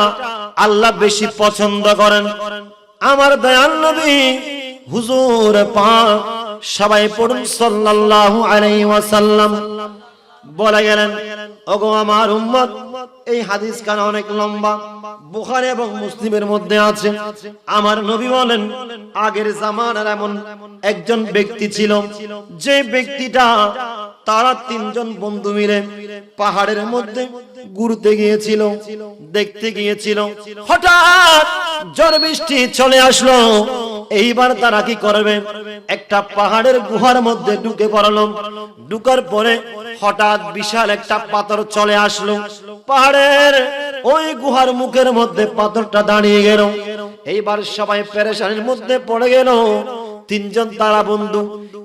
আল্লাহ বেশি পছন্দ করেন। আমার দয়াল নবী হুজুর পাক, সবাই পড়ুন সাল্লাল্লাহু আলাইহি ওয়াসাল্লাম, বলে গেলেন, ওগো আমার উম্মত, এই হাদিস খানা অনেক লম্বা, বুখারী এবং মুসলিমের মধ্যে আছে। আমার নবী বলেন, আগের জামানার এমন একজন ব্যক্তি ছিল, যে ব্যক্তিটা তারা তিনজন বন্ধু মিলে পাহাড়ের মধ্যে ঘুরতে গিয়েছিল, দেখতে গিয়েছিল। হঠাৎ ঝড় বৃষ্টি চলে আসলো। এইবার তারা কি করবে? একটা পাহাড়ের গুহার মধ্যে ঢুকে পড়লো। ঢুকার পরে হঠাৎ বিশাল একটা পাথর চলে আসলো। পাহাড়ের ওই গুহার মুখের মধ্যে পাথরটা দাঁড়িয়ে গেল। এইবার সবাই পেরেশানির মধ্যে পড়ে গেল। তিনজন তারা বন্ধু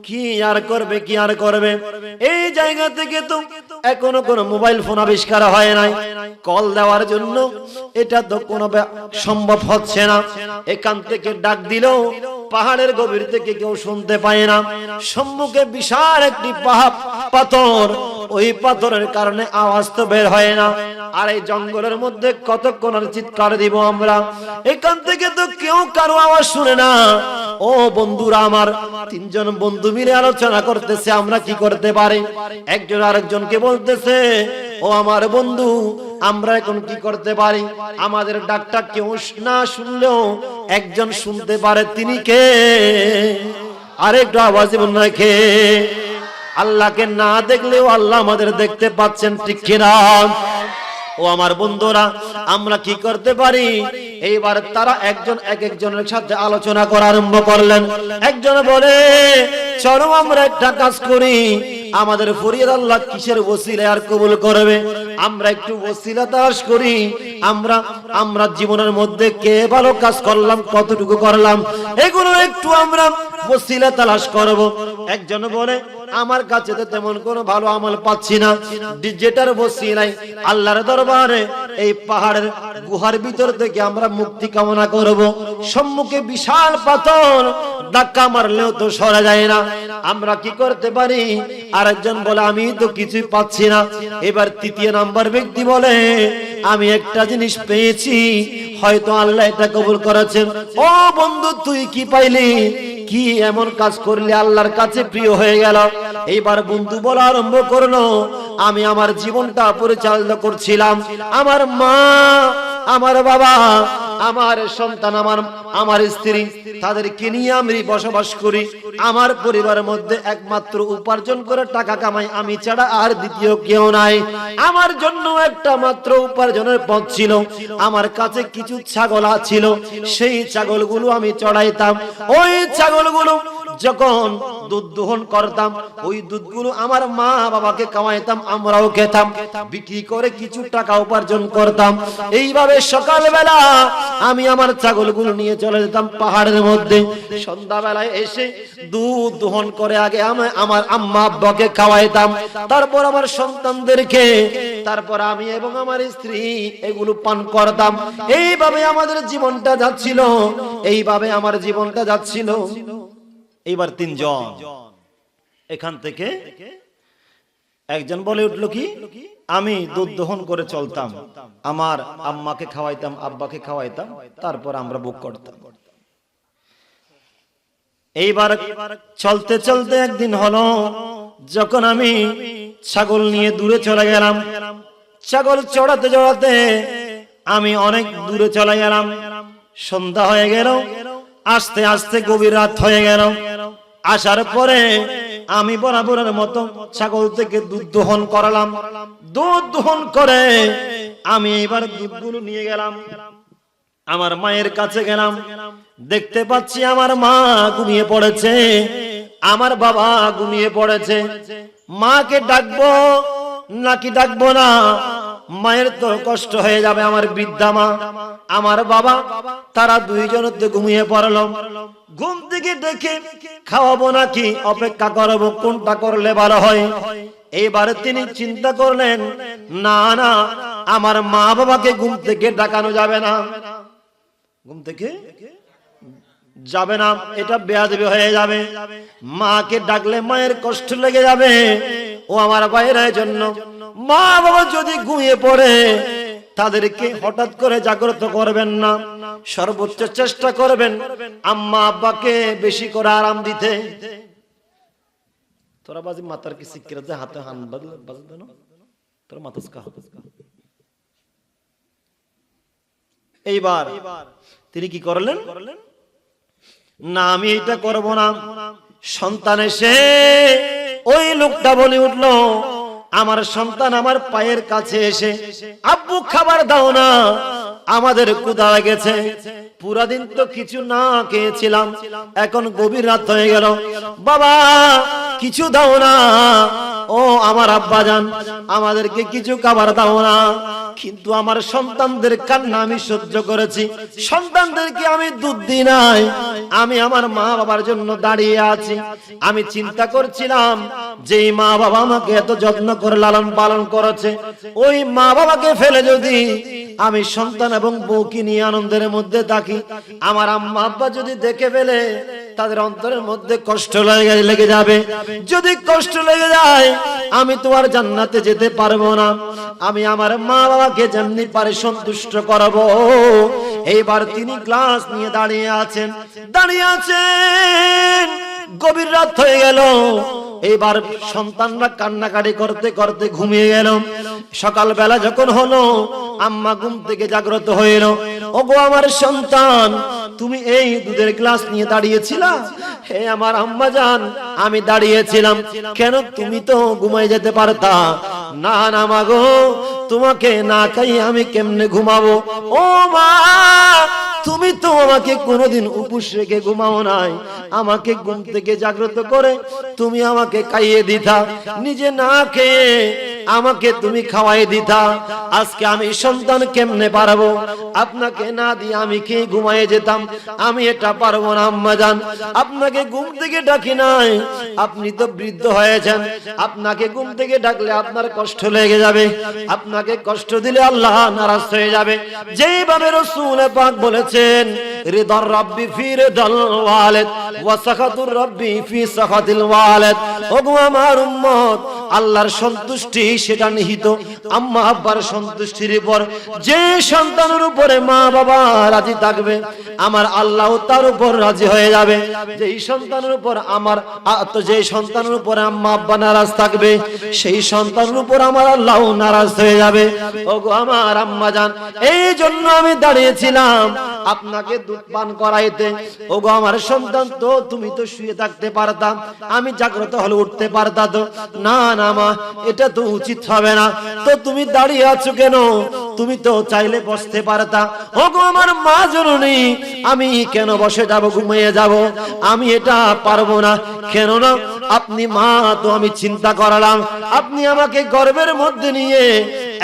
কি আর করবে, কি আর করবে? এই জায়গা থেকে তো এখনো কোনো মোবাইল ফোন আবিষ্কার হয় নাই, কল দেওয়ার জন্য এটা তো কোনো সম্ভব হচ্ছে না। এখান থেকে ডাক দিলেও পাহাড়ের গভীর থেকে কেউ শুনতে পায় না। সম্মুখে বিশাল একটি পাথর, ওই পাথরের কারণে আওয়াজ তো বের হয় না। আর এই জঙ্গলের মধ্যে কতক্ষণ আর চিৎকার দিব আমরা? এখান থেকে তো কেউ কারো আওয়াজ শুনে না। ও বন্ধুরা আমার, তিনজন বন্ধু মিলে আলোচনা করতেছে আমরা কি করতে পারি। একজন আরেকজনকে বলতেছে, ও আমার বন্ধু, আমরা এখন কি করতে পারি? আমাদের ডাকটা কেউ না শুনলেও একজন শুনতে পারে, তিনি কে? আরেকটু আওয়াজ দিবেন না, কে? আল্লাহকে না দেখলেও আল্লাহ আমাদের দেখতে পাচ্ছেন, ঠিক কিনা? ও আমার বন্ধুরা, আমরা কি করতে পারি? এইবার তারা একজন একজনের সাথে আলোচনা করা আরম্ভ করলেন। একজন বলে, চলো আমরা একটা কাজ করি, আমাদের ফরিয়াদ আল্লাহ কিসের ওসিলায় আর কবুল করবে? আমরা একটু ওসিলা তালাশ করি। আমরা জীবনের মধ্যে কে ভালো কাজ করলাম, কতটুকু করলাম, এগুলো একটু আমরা ওসিলা তালাশ করব। একজন বলে, আমার কাছে তো তেমন কোনো ভালো আমল পাচ্ছি না, যেটার ওসিলায় আল্লাহর দরবারে এই পাহাড়ের গুহার ভিতর থেকে আমরা মুক্তি কামনা করব। সম্মুখে বিশাল পাথর, ধাক্কা মারলেও তো সরা যায় না, আমরা কি করতে পারি? আরেকজন বলে, আমি তো কিছুই পাচ্ছি না। এবার তৃতীয় নাম্বার ব্যক্তি বলে, আমি একটা জিনিস পেয়েছি, হয়তো আল্লাহ এটা কবুল করেছেন। ও বন্ধু, তুই কি পাইলি? কি এমন কাজ করলে আল্লাহর কাছে প্রিয় হয়ে গেল? এইবার বন্ধু বলা আরম্ভ করলো, আমি আমার জীবনটা পরিচালনা করছিলাম, আমার মা, আমার বাবা, আমার সন্তান, আমার স্ত্রী, তাদেরকে নিয়ে আমি বসবাস করি। আমার পরিবারের মধ্যে একমাত্র উপার্জন করে টাকা কামাই আমি ছাড়া আর দ্বিতীয় কেউ নাই। আমার জন্য একটা মাত্র উপার্জনের পথ ছিল। আমার কাছে কিছু ছাগল ছিল, সেই ছাগলগুলো আমি চড়াইতাম। ওই ছাগলগুলো যখন দুধ দহন করতাম, ওই দুধগুলো আমার মা বাবাকে খাওয়াইতাম, আমরাও খেতাম, বিক্রি করে কিছু টাকা উপার্জন করতাম। এইভাবে সকালবেলা আমি আমার ছাগলগুলো নিয়ে চলে যেতাম পাহাড়ের মধ্যে। সন্ধ্যাবেলায় এসে দুধ দহন করে আগে আমার আম্মা আব্বাকে খাওয়াইতাম, তারপর আমার সন্তানদেরকে, তারপর আমি এবং আমার স্ত্রী এগুলো পান করতাম। এইভাবে আমাদের জীবনটা যাচ্ছিল, এইভাবে আমার জীবনটা যাচ্ছিল। এইবার তিনজন এখান থেকে একজন বলে উঠলো, কি আমি দুধ দহন করে চলতাম, আমার আম্মাকে খাওয়াইতাম, আব্বাকে খাওয়াইতাম, তারপর আমরা ভোগ করতাম। এইবার চলতে চলতে একদিন হলো, যখন আমি ছাগল নিয়ে দূরে চলে গেলাম, ছাগল চড়াতে চড়াতে আমি অনেক দূরে চলে গেলাম। সন্ধ্যা হয়ে গেল, আস্তে আস্তে গভীর রাত হয়ে গেল। আসার পরে আমি বরাবরের মতো ছাগল থেকে দুধ দহন করালাম। দুধ দহন করে আমি এবার দুধগুলো নিয়ে গেলাম, আমার মায়ের কাছে গেলাম। দেখতে পাচ্ছি আমার মা ঘুমিয়ে পড়েছে, আমার বাবা ঘুমিয়ে পড়েছে। মাকে ডাকবো নাকি ডাকবো না? মায়ের তো কষ্ট হয়ে যাবে, আমার বৃদ্ধা মা, আমার বাবা, তারা দুইজন তো ঘুমিয়ে পড়লো। ঘুম থেকে দেখে খাওয়াবো নাকি অপেক্ষা করবো, কোনটা করলে ভালো হয়? এইবারে তিনি চিন্তা করলেন, না না, আমার মা বাবাকে ঘুম থেকে ডাকানো যাবে না, ঘুম থেকে যাবে না, এটা বেয়াদবি হয়ে যাবে। মাকে ডাকলে মায়ের কষ্ট লেগে যাবে। ও আমার ভাইয়ের জন্য মা বাবা যদি ঘুমিয়ে পড়ে, তাদেরকে হঠাৎ করে জাগ্রত করবেন না, সর্বোচ্চ চেষ্টা করবেন আম্মা আব্বাকে বেশি করে আরাম দিতে। তোরা বাজি মাতার কি শিক্ষিত হাতে হান বাজবে না, তোরা মাতাস কা এইবার তিনি কি করলেন, না আমি এটা করব না। সন্তান এসে ওই লোকটা বলে উঠলো, আমার সন্তান আমার পায়ের কাছে এসে, আব্বু খাবার দাও না, আমাদের ক্ষুধা লেগেছে, পুরা দিন তো কিছু না খেয়েছিলাম, এখন গভীর রাত হয়ে গেল, বাবা কিছু দাও না, ও আমার আব্বাজান আমাদেরকে কিছু খাবার দাও না। কিন্তু আমার সন্তানদের কান্না আমি সহ্য করেছি, সন্তানদেরকে আমি দুধ দিই নাই, আমি আমার মা বাবার জন্য দাঁড়িয়ে আছি। আমি চিন্তা করছিলাম যে মা বাবা আমাকে এত যত্ন করে লালন পালন করেছে, ওই মা বাবাকে ফেলে যদি আমি সন্তান এবং বউকে নিয়ে আনন্দের মধ্যে থাকি, আমার আম্মা আব্বা যদি দেখে ফেলে তাদের অন্তরের মধ্যে কষ্ট লেগে যাবে। যদি কষ্ট লেগে যায় আমি তো আর জান্নাতে যেতে পারবো না। আমি আমার মা বাবাকে যেমনি পারে সন্তুষ্ট করবো। এইবার তিনি গ্লাস নিয়ে দাঁড়িয়ে আছেন। গভীর রাত হয়ে গেল। এইবার সন্তানরা কান্নাকাটি করতে করতে ঘুমিয়ে গেল। সকালবেলা যখন হলো আম্মা ঘুম থেকে জাগ্রত হইল, ওগো আমার সন্তান তুমি এই দুধের গ্লাস নিয়ে দাঁড়িয়েছিলা? হে আমার আম্মা জান আমি দাঁড়িয়েছিলাম। কেন তুমি তো ঘুমাই যেতে পারতা। না না মা গো, তোমাকে না খাই আমি কেমনে ঘুমাবো। ও মা তুমি তো আমাকে কোনোদিন উপোস রেখে ঘুমাও নাই, আমাকে ঘুম থেকে জাগ্রত করে তুমি আমাকে খাইয়ে দিতা, নিজে না খেয়ে আমাকে তুমি খাওয়াই দিতা। আজকে আমি সন্তান কেমনে পারবো, আপনাকে না দিয়ে আমি খেয়ে ঘুমাইয়ে যেতাম, আমি এটা পারবো না আম্মা জান। আপনাকে ঘুম থেকে ডাকি নাই, আপনি তো বৃদ্ধ হয়েছেন, আপনাকে ঘুম থেকে ডাকলে আপনার কষ্ট লেগে যাবে, আপনাকে কষ্ট দিলে আল্লাহ নারাজ হয়ে যাবে। যেইভাবে রাসূল পাক বলেছেন রিদার রাব্বি ফি রিদাল ওয়ালিদ ওয়া সাখাতুর রাব্বি ফি সাখাতিল ওয়ালিদ। ওগো আমার উম্মত, আল্লাহর সন্তুষ্টি সেটা নিহিত আম্মা আব্বার সন্তুষ্টির উপর। যে সন্তানের উপরে মা বাবা রাজি থাকবে আমার আল্লাহ তার উপর রাজি হয়ে যাবে। যেই সন্তানের উপর যেই সন্তানের উপর আম্মা আব্বা নারাজ থাকবে সেই সন্তানের উপর আমার আল্লাহ নারাজ হয়ে যাবে। ওগো আমার আম্মা জান, এই জন্য আমি দাঁড়িয়েছিলাম আপনাকে দুধ পান করাইতে। ওগো আমার সন্তান, তো তুমি তো শুয়ে থাকতে পারতাম, আমি জাগ্রত হলে উঠতে পারতাম তো। না না মা, এটা তো উচিত হবে না। তো তুমি দাঁড়িয়ে আছো কেন? তুমি তো চাইলে বসতে পারতা। ওগো আমার মা জননী, আমি কেন বসে যাব, ঘুমিয়ে যাব? আমি এটা পারবো না। কেন না? আপনি মা তো আমি চিন্তা করালাম, আপনি আমাকে গর্ভের মধ্যে নিয়ে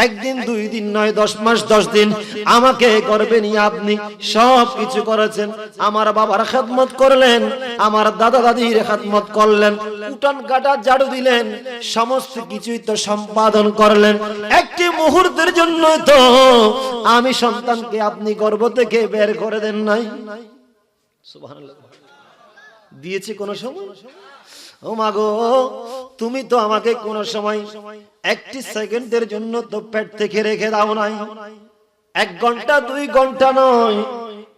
একদিন দুই দিন নয় 10 মাস 10 দিন আমাকে গর্ভে নিয়ে আপনি সব কিছু করেছেন। আমার বাবার খেদমত করলেন, আমার দাদা দাদির খেদমত করলেন, উঠান কাটা ঝাড়ু দিলেন, সমস্ত কিছুই তো সম্পাদন করলেন। একটি মুহূর্তের জন্য তো আমি সন্তানকে আপনি গর্ভ থেকে বের করে দেন নাই। সুবহানাল্লাহ। দিয়েছে কোন সময়? ও মা গো, তুমি তো আমাকে কোন সময় একটি সেকেন্ডের জন্য তো পেট থেকে রেখে দাও নাই। 1 ঘন্টা 2 ঘন্টা নয়,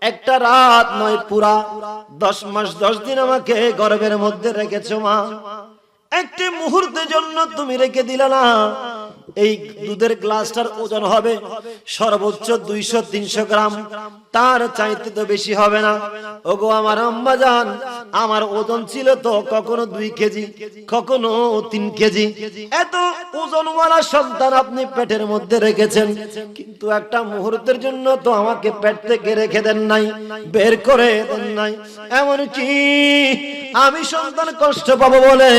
একটা রাত নয়, পুরা 10 মাস 10 দিন আমাকে গর্ভের মধ্যে রেখেছো মা। একটি মুহূর্তের জন্য তুমি রেখে দিলে না। এই দুধের গ্লাসটার ওজন হবে সর্বোচ্চ 200-300 গ্রাম, তার চাইতে তো বেশি হবে না। ওগো আমার আম্মা জান, আমার ওজন ছিল তো কখনো 2 কেজি, কখনো 3 কেজি। এত ওজনওয়ালা সন্তান আপনি পেটের মধ্যে রেখেছেন, কিন্তু একটা মুহূর্তের জন্য তো আমাকে পেট থেকে রেখে দেন নাই, বের করে দেন নাই। এমনকি আমি সন্তান কষ্ট পাবো বলে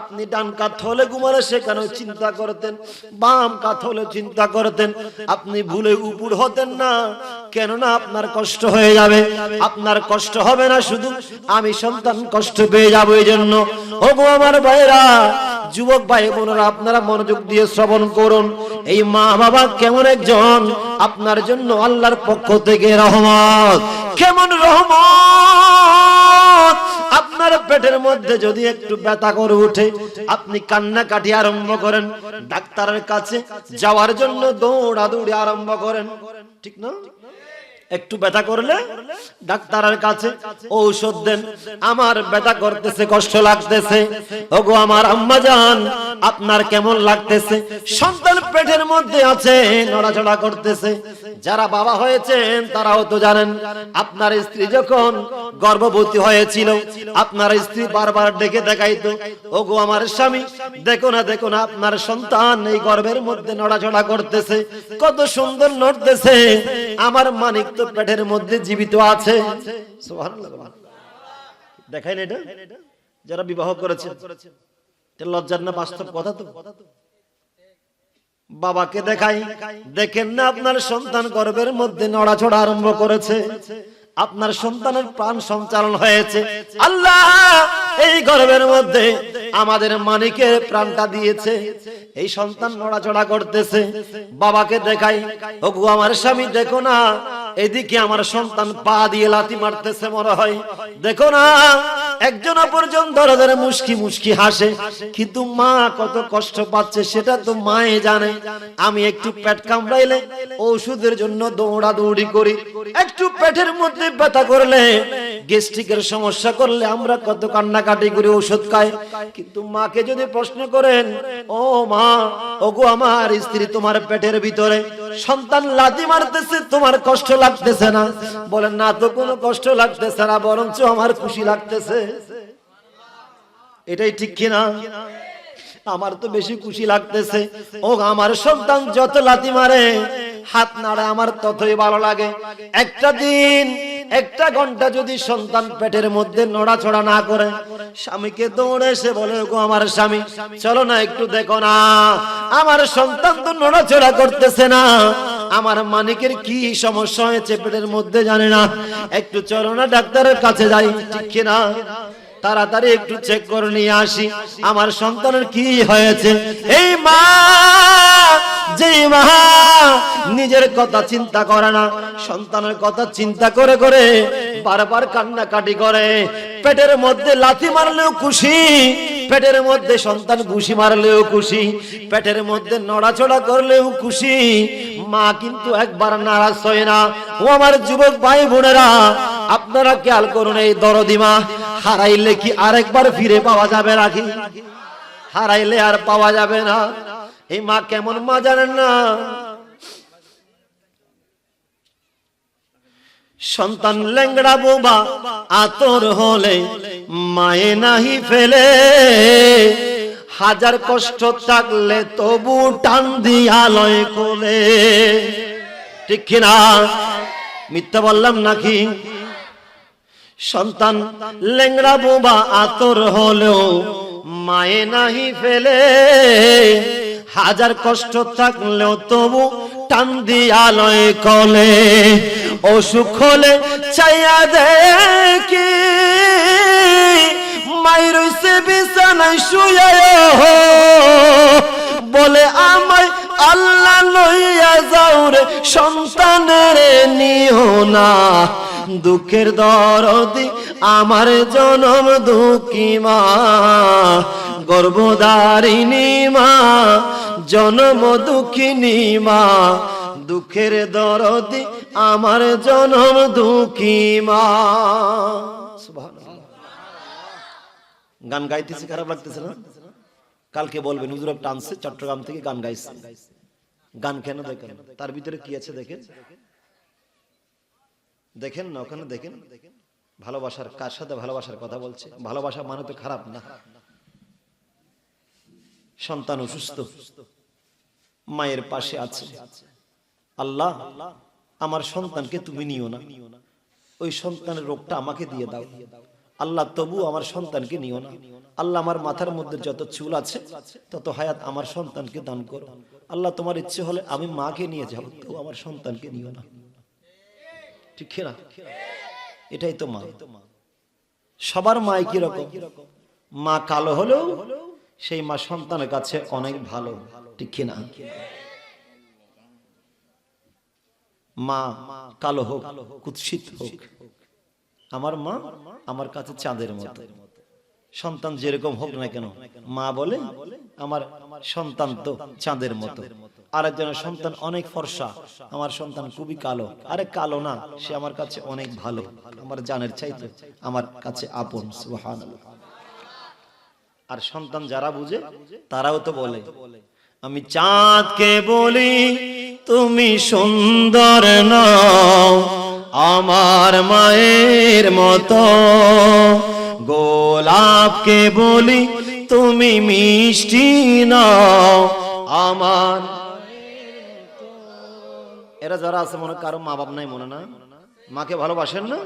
আপনি ডান কাত হলে ঘুমালে সেখানেও চিন্তা করতেন, বাম কাত হলে চিন্তা করতেন, আপনি ভুলে উপর হতেন না। কেননা আপনার কষ্ট হয়ে যাবে। আপনার কষ্ট হবে না, শুধু আমি সন্তান কষ্ট পেয়ে যাবো। এই জন্য ওগো আমার ভাইরা, যুবক ভাই বোনেরা, আপনারা মনোযোগ দিয়ে শ্রবণ করুন। এই মা বাবা কেমন একজন আপনার জন্য আল্লাহর পক্ষ থেকে রহমত। কেমন রহমত! আপনার পেটের মধ্যে যদি একটু ব্যথা করে উঠে, আপনি কান্নাকাটি আরম্ভ করেন, ডাক্তারের কাছে যাওয়ার জন্য দৌড়াদৌড়ি আরম্ভ করেন, ঠিক না? একটু ব্যথা করলে ডাক্তারের কাছে ঔষধ দেন, আমার ব্যথা করতেছে, কষ্ট লাগতেছে। ওগো আমার আম্মা জান, আপনার কেমন লাগতেছে? সন্তান পেটের মধ্যে আছে, নড়াচড়া করতেছে। যারা বাবা হয়েছেন তারাও তো জানেন, আপনার স্ত্রী যখন গর্ভবতী হয়েছিল, আপনার স্ত্রী বারবার ডেকে দেখাইতো, ওগো আমার স্বামী, দেখো না দেখো না, আপনার সন্তান এই গর্ভের মধ্যে নড়াচড়া করতেছে, কত সুন্দর নড়তেছে, আমার মানিক তো পেটের মধ্যে জীবিত আছে। সুবহানাল্লাহ। দেখাই না এটা? যারা বিবাহ করেছে, লজ্জার না বাস্তব কথা তো। বাবাকে দেখাই, দেখেন না আপনার সন্তান গর্ভের মধ্যে নড়াচড়া আরম্ভ করেছে, আপনার সন্তানের প্রাণ সঞ্চালন হয়েছে। আল্লাহ এই গর্ভের মধ্যে আমাদের মানিকের প্রাণটা দিয়েছে, এই সন্তান নড়াচড়া করতেছে। বাবাকে দেখাই, ওগো আমার স্বামী, দেখো না এদিকে আমার সন্তান পা দিয়ে লাথি মারতেছে মনে হয়, দেখো না একজন অপরজন ধরে ধরে মুস্কি মুস্কি হাসে, কিন্তু মা কত কষ্ট পাচ্ছে সেটা তো মায়ে জানে। আমি একটু পেট কামড়াইলে ওষুধের জন্য দৌড়াদৌড়ি করি, একটু পেটের মধ্যে ব্যথা করলে, গ্যাস্ট্রিকের সমস্যা করলে আমরা কত কান্নাকাটি করে ওষুধ খাই। কিন্তু মাকে যদি প্রশ্ন করেন, ও মা, ওগো আমার স্ত্রী তোমার পেটের ভিতরে সন্তান লাথি মারতেছে, তোমার কষ্ট লাগতেছে না? বলেন না তো, কোনো কষ্ট লাগতেছে না, বরঞ্চ আমার খুশি লাগতেছে। এটাই ঠিক কিনা? আমার তো বেশি খুশি লাগতেছে। ও আমার সন্তান যত লাথি মারে, হাত নাড়ে, আমার ততই ভালো লাগে। একটা দিন, একটা ঘন্টা যদি সন্তান পেটের মধ্যে নড়াচড়া না করে, স্বামীকে দৌড়ে এসে বলে, গো আমার স্বামী, চলো না একটু দেখো না, আমার সন্তান তো নড়াচড়া করতেছে না, আমার মানিকের কি সমস্যা হয়েছে পেটের মধ্যে জানে না, একটু চলো না ডাক্তারের কাছে যাই, ঠিক কিনা? তাড়াতাড়ি একটু চেক করে নিয়ে আসি, আমার সন্তানের কি হয়েছে। এই মা, যে মা নিজের কথা চিন্তা করে না, সন্তানের কথা চিন্তা করে করে বারবার কান্নাকাটি করে, পেটের মধ্যে লাথি মারলেও খুশি, পেটের মধ্যে সন্তান ঘুষি মারলেও খুশি, পেটের মধ্যে নড়াচড়া করলেও খুশি, মা কিন্তু একবার নারাজ হয় না। ও আমার যুবক ভাই বোনেরা, আপনারা খেয়াল করুন, এই দরদি মা হারাইলে কি আরেকবার ফিরে পাওয়া যাবে নাকি? হারাইলে আর পাওয়া যাবে না। এই মা কেমন মা জানেন না? সন্তান ল্যাংড়া বোবা আতর হলে মায়ে নাহি ফেলে, হাজার কষ্ট থাকলে তবু টান দিয়া লয় কোলে, ঠিক কিনা? মিথ্যা বললাম নাকি? সন্তান ল্যাংড়া বোবা আতর হলেও মায়ে নাহি ফেলে, হাজার কষ্ট থাকলেও তবু টান দিয়া লয় কোলে, অসুখ হলে চাইয়া দেখি মায়ের রইছে বিছানায় শুয়ে, বলে আমায় আল্লাহ লইয়া যাও রে, সন্তানের নিও না, দুঃখের দরদি আমার জনম দুঃখী মা, গর্ভধারিণী মা, জনম দুঃখিনী মা, দুঃখের দরদি আমার জনম দুঃখী মা। সুবহানাল্লাহ। গান গাইতেছি, খারাপ লাগতেছে না? কালকে বলবেন হুজুর টানছে চট্টগ্রাম থেকে গান গাইছে। গান কেন দেখেন, তার ভিতরে কি আছে দেখেন, দেখেন না ওখানে দেখেন, ভালোবাসার, কার সাথে ভালোবাসার কথা বলছে? ভালোবাসা মানে তো খারাপ না। সন্তান অসুস্থ, মায়ের পাশে আছে, আল্লাহ আমার সন্তানকে তুমি নিও না, ওই সন্তানের রোগটা আমাকে দিয়ে দাও, আল্লাহ তবু আমার সন্তানকে নিও না, আল্লাহ আমার মাথার মধ্যে যত চুল আছে তত হায়াত আমার সন্তানকে দান করো, আল্লাহ তোমার ইচ্ছে হলে আমি মাকে নিয়ে যাব, তো আমার সন্তানকে নিও না, ঠিক না? এটাই তো মা। সবার মা কি রকম? মা কালো হলেও সেই মা সন্তানের কাছে অনেক ভালো, ঠিক না? মা কালো হোক, কুৎসিত হোক, আমার মা আমার কাছে চাঁদের মতো। সন্তান যেরকম হোক না কেন, মা বলে আমার সন্তান তো চাঁদের মতো, আরেকজনের সন্তান অনেক ফর্সা, আমার সন্তান খুবই কালো। আরে কালো না, সে আমার কাছে অনেক ভালো, আমার জানের চাইতে আমার কাছে আপন। সুবহানাল্লাহ। আর সন্তান যারা বুঝে তারাও তো বলে, আমি চাঁদকে বলি তুমি সুন্দর নও আমার মায়ের মতো, গোলাপকে বলি তুমি মিষ্টি নও আমার। এরা যারা আছে মনে কারো মা বাপ নাই, মনে না মাকে ভালোবাসেন না,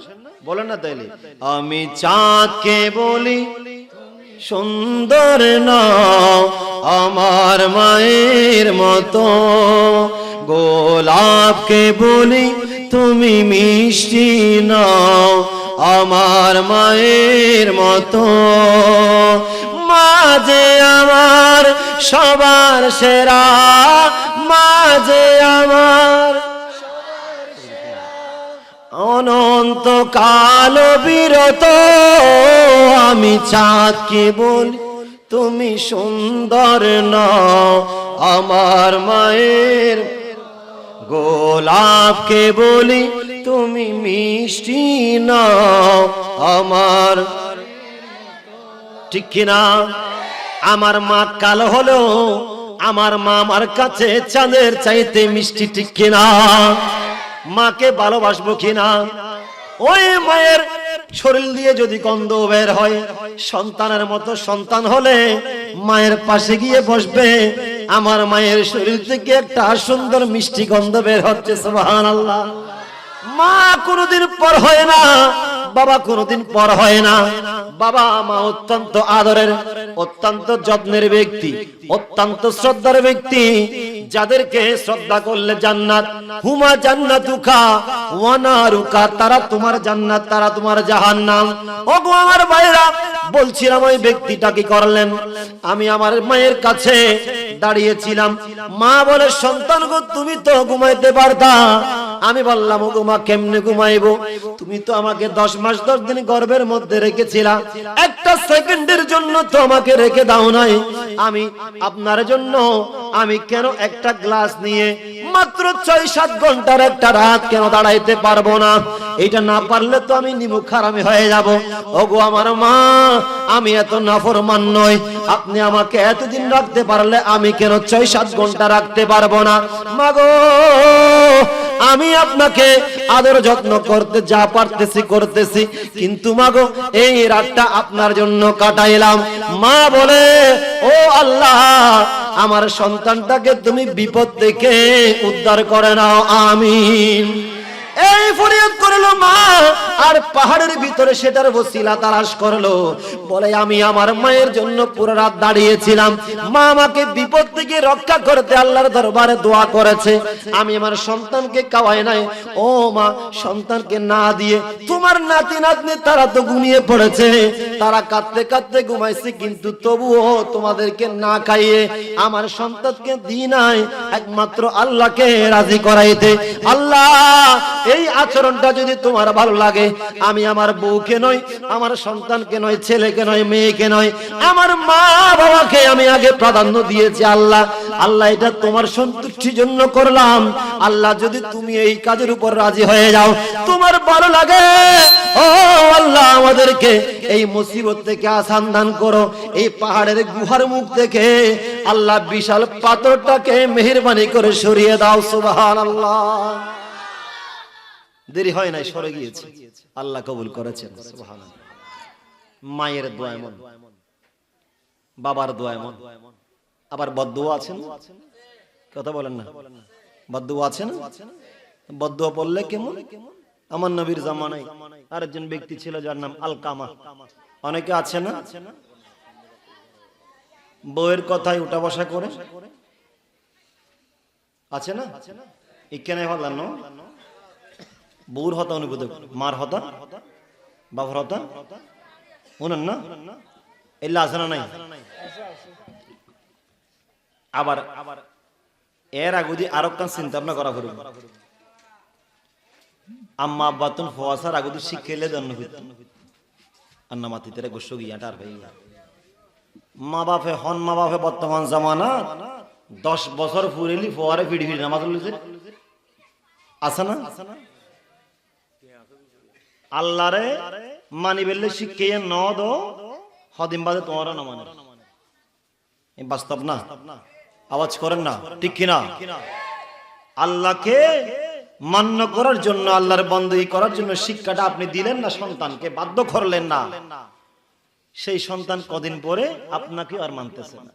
বলেন না তাইলে। আমি চাঁদকে বলি সুন্দর নও আমার মায়ের মতো, গোলাপকে বলি তুমি মিষ্টি নও আমার মায়ের মতো। মাঝে আমার সবার সেরা, মাঝে আমার অনন্ত কাল বিরত, আমি চাঁদকে বলি তুমি সুন্দর নও আমার মায়ের, গোলাপকে বলি তুমি মিষ্টি নও আমার। ঠিক কিনা? আমার মা কালো হলো, আমার মা আমার কাছে চাঁদের চাইতে মিষ্টি। ঠিক কিনা? মাকে ভালোবাসবো কিনা? ওই মায়ের শরীর দিয়ে যদি গন্ধ বের হয়, সন্তানের মতো সন্তান হলে মায়ের পাশে গিয়ে বসবে, আমার মায়ের শরীর থেকে একটা সুন্দর মিষ্টি গন্ধ বের হচ্ছে। সুবহানাল্লাহ। মা কোনদিন পর হয় না, বাবা কোনদিন পর হয় না। বাবা মা অত্যন্ত আদরের, অত্যন্ত যত্নের ব্যক্তি, অত্যন্ত শ্রদ্ধার ব্যক্তি, যাদেরকে শ্রদ্ধা করলে জান্নাত, হুমা জান্নাতুকা ওয়া নারুকা, তারা তোমার জান্নাত, তারা তোমার জাহান্নাম। ওগো আমার ভাইরা, বলছিলাম ওই ব্যক্তিটা কি করলেন, আমি আমার মায়ের কাছে দাঁড়িয়েছিলাম, মা বলে সন্তান গো তুমি তো ঘুমাইতে পারতা। আমি বললাম ওগো মা কেমনে ঘুমাইবো, তুমি তো আমাকে 10 মাস 10 দিন গর্ভের মধ্যে রেখেছিলা, একটা সেকেন্ডের জন্য তো আমাকে রেখে দাও নাই। আমি আপনার জন্য আমি কেন একটা গ্লাস নিয়ে মাত্র 6-7 ঘন্টার একটা রাত কেন দাঁড়াইতে পারবো না? এটা না পারলে তো আমি নিমুখ হারামি হয়ে যাব। ওগো আমার মা, আমি এত নাফরমান নই, আপনি আমাকে এতদিন রাখতে পারলে আমি কেন 6-7 ঘন্টা রাখতে পারবো না? মাগো, আমি আপনাকে আদর যত্ন করতে যা পারতেছি করতেছি, কিন্তু মাগো এই রাতটা আপনার জন্য কাটাইলাম। মা বলে, ও আল্লাহ, আমার সন্তানটাকে তুমি বিপদ থেকে উদ্ধার করে নাও, আমিন। এই ফরিয়াদ করলো মা, আর পাহাড়ের ভিতরে সেটার ওসিলা তালাশ করলো। বলে আমি আমার মায়ের জন্য পুরো রাত দাঁড়িয়েছিলাম, মা আমাকে বিপদ থেকে রক্ষা করতে আল্লাহর দরবারে দোয়া করেছে, আমি আমার সন্তানকে খাওয়াই নাই। ও মা, সন্তানকে না দিয়ে তোমার নাতি নাতনি তারা তো ঘুমিয়ে পড়েছে, তারা কাঁদতে কাঁদতে ঘুমাইছে, কিন্তু তবুও তোমাদেরকে না খাইয়ে আমার সন্তানকে দিই নাই একমাত্র আল্লাহকে রাজি করাইতে। আল্লাহ, এই আচরণটা যদি তোমার ভালো লাগে, আমি আমার বউকে নয়, আমার সন্তানকে নয়, ছেলেকে নয়, মেয়েকে নয়, আমার মা বাবাকে আমি আগে প্রাধান্য দিয়েছি। আল্লাহ, আল্লাহ এটা তোমার সন্তুষ্টির জন্য করলাম। আল্লাহ, যদি তুমি এই কাজের উপর রাজি হয়ে যাও, তোমার ভালো লাগে, ও আল্লাহ আমাদেরকে এই মুসিবত থেকে আসান দান করো। এই পাহাড়ের গুহার মুখ থেকে আল্লাহ বিশাল পাথরটাকে মেহেরবানি করে সরিয়ে দাও। সুবহানাল্লাহ। দেরি হয় নাই, সরে গিয়েছে, আল্লাহ কবুল করেছেন। সুবহানাল্লাহ। মায়ের দোয়া এমন, বাবার দোয়া এমন, আবার বদদুয়া আছে না? কথা বলেন না, বদদুয়া আছে না? বদদুয়া পড়লে কেমন? আমার নবীর জামানায় আরেকজন ব্যক্তি ছিল যার নাম আলকামা, অনেকে আছে না, বউয়ের কথায় উঠা বসা করে, আছে না? এখানে হলাম না, বউর হতা অনুভূত, মার হতা, বাবার হতা, উনান না, এল্লা আছে না নাই? আবার এর আগুদি আরো কান চিন্তা ভাবনা করা করবে, আম্মা আব্বাতুন ফওয়াসার আগুদি শিখেলে দন্ন হইত আন্না মাতি তেরে গোস্ব গিয়া টার হই মা বাপে বর্তমান জামানা 10 বছর ফুরেলি ফোয়ারে ফিড়ি ফিড়ি নামাজ পড়লিছে আছে না? আল্লাহরে মানি বেললে শিখে ন দো হদিম বাদে তোমার না মানে বাস্তব না? আওয়াজ করেন না, ঠিক কিনা? আল্লাহকে মান্য করার জন্য, আল্লাহর বন্দী করার জন্য শিক্ষাটা আপনি দিলেন না, সন্তানকে বাধ্য করলেন না, সেই সন্তান কদিন পরে আপনাকে আর মানতেছে না।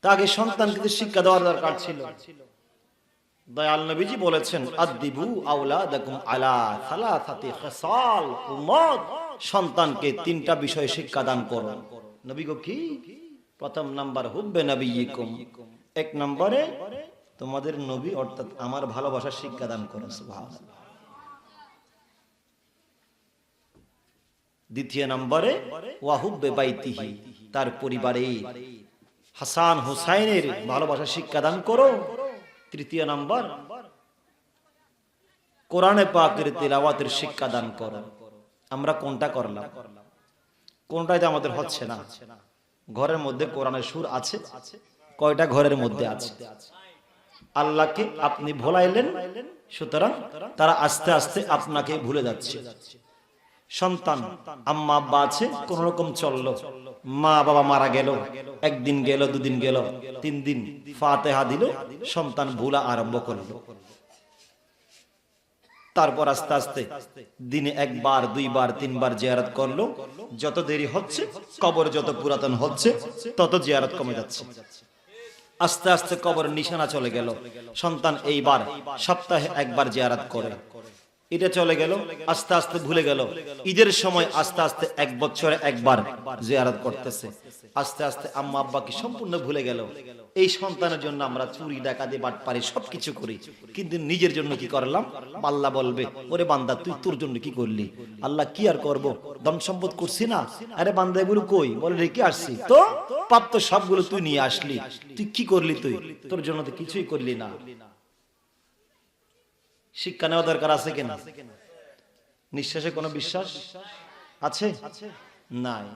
তাকে সন্তানকে শিক্ষা দেওয়ার দরকার ছিল। দয়াল নবীজি বলেছেন, আদিবু আওলাদাকুম আলা সালাসাতি খিসাল, উম্মত সন্তানকে 3টা বিষয়ে শিক্ষা দান করো। নবী গো কি? প্রথম নাম্বার হুব্বে নবিয়িকুম, 1 নম্বরে তোমাদের নবী অর্থাৎ আমার ভালোবাসার শিক্ষা দান করো। সুবহানাল্লাহ। 2 নম্বরে ওয়া হুব্বে বাইতিহি, তার পরিবারে হাসান হুসাইনের ভালোবাসার শিক্ষা দান করো। 3 নম্বর কোরআনে পাকের তিলাওয়াতের শিক্ষা দান করো। আমরা কোনটা করলাম? কোনটাই তো আমাদের হচ্ছে না। ঘরের মধ্যে কোরআনের সুর আছে, কয়টা ঘরের মধ্যে আছে? আল্লাহকে আপনি ভোলাইলেন, সুতরাং তারা আস্তে আস্তে আপনাকে ভুলে যাচ্ছে। সন্তান আম্মা আব্বা আছে, কোন রকম চললো, মা বাবা মারা গেল, 1 দিন গেল, 2 দিন গেল, 3 দিন ফাতিহা দিল, সন্তান ভুলা আরম্ভ করলো। তারপর আস্তে আস্তে দিনে 1 বার 2 বার 3 বার জিয়ারত করলো। যত দেরি হচ্ছে, কবর যত পুরাতন হচ্ছে, তত জিয়ারত কমে যাচ্ছে। আস্তে আস্তে কবরের নিশানা চলে গেল। সন্তান এইবার সপ্তাহে 1 বার জিয়ারত করে, এটা চলে গেল, আস্তে আস্তে ভুলে গেল। ঈদের সময় আস্তে আস্তে 1 বছরে 1 বার জিয়ারত করতেছে। আস্তে আস্তে আম্মা আব্বাকে সম্পূর্ণ ভুলে গেল। এই সন্তানের জন্য আমরা চুরি ডাকাতি বাটপারি সবকিছু করি, কিন্তু নিজের জন্য কি করলাম? আল্লাহ বলবে, ওরে বান্দা তুই তোর জন্য কি করলি? আল্লাহ কি আর করব, ধন সম্পদ করছি না? আরে বান্দা এগুলো কই? বলে রেখে আসছি তো, পাপ তো সবগুলো তুই নিয়ে আসলি, তুই কি করলি? তুই তোর জন্য তো কিছুই করলি না। শিক্ষা নেওয়া দরকার আছে কিনা? নিঃশ্বাসে কোনো বিশ্বাস আছে? নাই।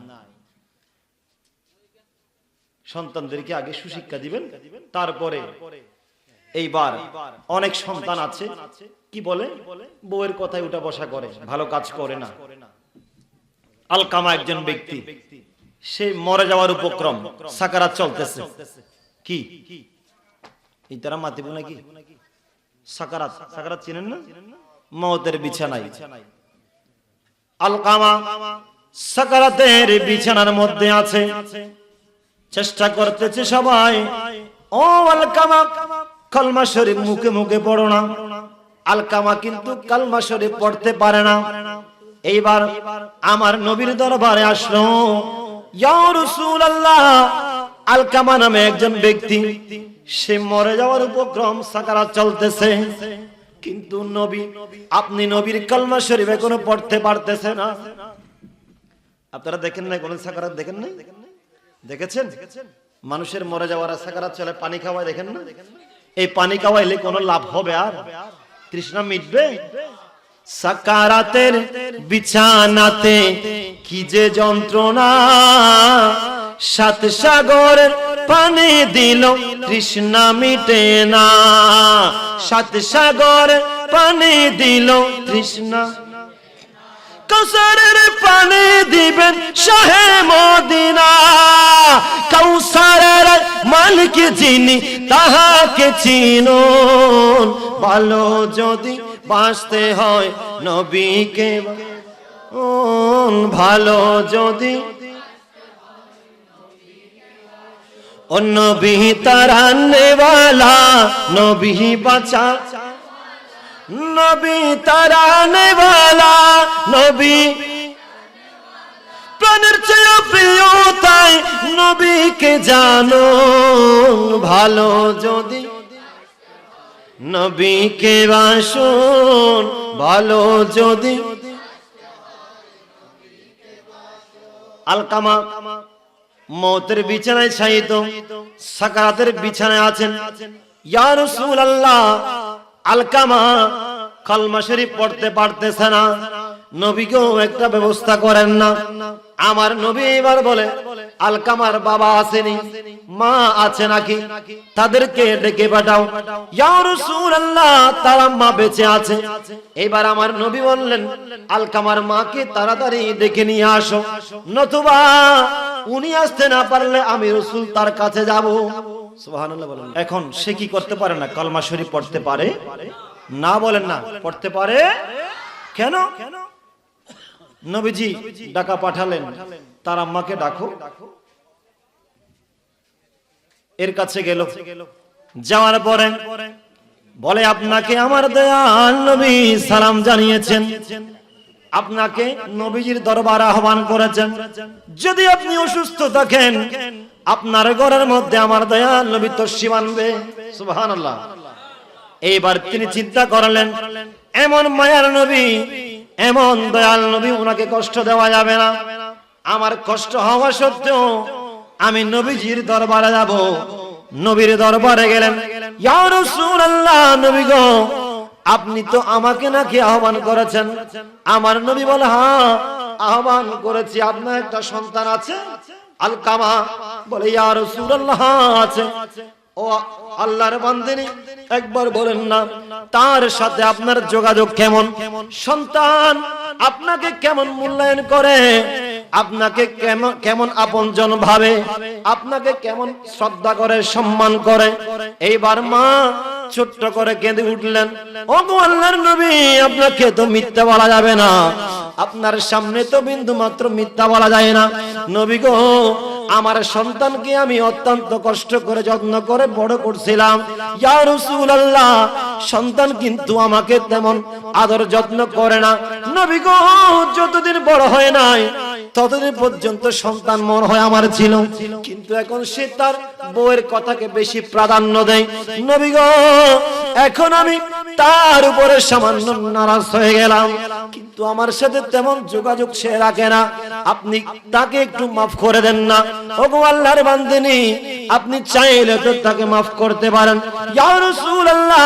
সন্তানদেরকে আগে সুশিক্ষা দিবেন, তারপরে। এইবার অনেক সন্তান আছে কি বলে, বউয়ের কথায় উঠা বসা করে, ভালো কাজ করে না। আলকামা একজন ব্যক্তি, সে মরে যাওয়ার উপক্রম, সাকারাত চলতেছে। কি এই তারা মাতিব নাকি? সাকারাত, সাকারাত চিনেন না? মওতের বিছানায় আলকামা সাকারাতের বিছানার মধ্যে আছে। চেষ্টা করতেছে সবাই, ও আলকামা কালমা শরীফ মুখে মুখে পড়ো না। আলকামা কিন্তু কালমা শরীফ পড়তে পারে না। এইবার আমার নবীর দরবারে আসলো, ইয়া রাসূলুল্লাহ, আলকামা নামে একজন ব্যক্তি, সে মরে যাওয়ার উপক্রম, সাকারাত চলতেছে, কিন্তু নবী, আপনি নবীর কালমা শরীফ এখনো পড়তে পারতেছে না। আপনারা দেখেন না কোন সাকারাত? দেখেন না? দেখেছেন? মানুষের মরে যাওয়ার সাকারাত চলে, পানি খাওয়ায়, দেখেন না? এই পানি খাওয়াইলে কোনো লাভ হবে? আর তৃষ্ণা মিটবে? সাকারাতের বিছানাতে কি যে যন্ত্রণা, 7 সাগরের পানি দিল তৃষ্ণা মিটে না। 7 সাগরের পানি দিল তৃষ্ণা, কাউসারের পানি দিবেন শাহে মদিনা। কাউসারের মালিক যিনি, তাহাকে চিনুন। ভালো যদি বাঁচতে হয় নবীকে, ভালো যদি ও নবী তারানে वाला, নবী বাঁচা, নবী তারানে वाला, নবী প্রাণের চেয়ে প্রিয়, তাই নবীকে জানো। ভালো যদি নবীকে বাসুন, ভালো যদি। আলকামা মওতের বিছানায় শায়িত, সাকারাতের বিছানায় আছেন। ইয়া রাসূলুল্লাহ, আলকামা কালমা শরীফ পড়তে পারতেছে না, নবীকেও একটা ব্যবস্থা করেন না। আমার নবী এবার বলে আলকামার বাবা আসেনি, মা আছে নাকি, তাদেরকে ডেকে পাঠাও। ইয়া রাসূলুল্লাহ, তার মা বেঁচে আছে। এবার আমার নবী বললেন আলকামার মাকে তাড়াতাড়ি ডেকে নিয়ে আসো, নতুবা উনি আসতে না পারলে আমি রাসূল তার কাছে যাব। সুবহানাল্লাহ বলেন। এখন সে কি করতে পারে না? কলমা শরীফ পড়তে পারে না? বলেন না পড়তে পারে। কেন? নবীজি ডাকা পাঠালেন, তার আম্মাকে ডাকো। এর কাছে গেল, যাওয়ার পরে বলে আপনাকে আমার দয়াল নবী সালাম জানিয়েছেন, আপনাকে নবীজির দরবারে আহ্বান করেছেন। যদি আপনি অসুস্থ থাকেন আপনার ঘরের মধ্যে আমার দয়াল নবী তশরিফ আনবে। সুবহানাল্লাহ। এইবার তিনি চিন্তা করলেন এমন মায়ার নবী, এমন দয়াল নবী, ওনাকে কষ্ট দেওয়া যাবে না। আমার কষ্ট হওয়া সত্ত্বেও আমি নবীজির দরবারে যাব। নবীর দরবারে গেলেন। ইয়া রাসূলুল্লাহ, নবী গো, আপনি তো আমাকে নাকি আহ্বান করেছেন। আমার নবী বলে হ্যাঁ আহ্বান করেছি। আপনার একটা সন্তান আছে? আলকামা বলে ইয়া রাসূলুল্লাহ আছে। ও আল্লাহর বান্দিনী, একবার বলেন না তার সাথে আপনার যোগাযোগ কেমন? সন্তান আপনাকে কেমন মূল্যায়ন করে, আপনাকে কেমন আপনজন ভাবে, আপনাকে কেমন শ্রদ্ধা করে, সম্মান করে? এইবার মা ছোট্ট করে কেঁদে উঠলেন। ও গো আল্লাহর নবী, আপনাকে তো মিথ্যা বলা যাবে না, আপনার সামনে তো বিন্দু মাত্র মিথ্যা বলা যায় না। নবী গো, আমার সন্তানকে আমি অত্যন্ত কষ্ট করে যত্ন করে বড় করছিলাম। ইয়া রাসূলুল্লাহ, সন্তান কিন্তু আমাকে তেমন আদর যত্ন করে না। নবী গো, যতদিন বড় হয় নাই ততদিন পর্যন্ত সন্তান মনে হয় আমার ছিল, কিন্তু এখন সে তার বউয়ের কথাকে বেশি প্রাধান্য দেয়। নবী গো, এখন আমি তার উপরে সামান্য নারাজ হয়ে গেলাম, কিন্তু আমার সাথে তেমন যোগাযোগ সে রাখে না। আপনি তাকে একটু মাফ করে দেন না। ওগো আল্লাহর বান্দিনী, আপনি চাইলে তো তাকে মাফ করতে পারেন। ইয়া রাসূলুল্লাহ,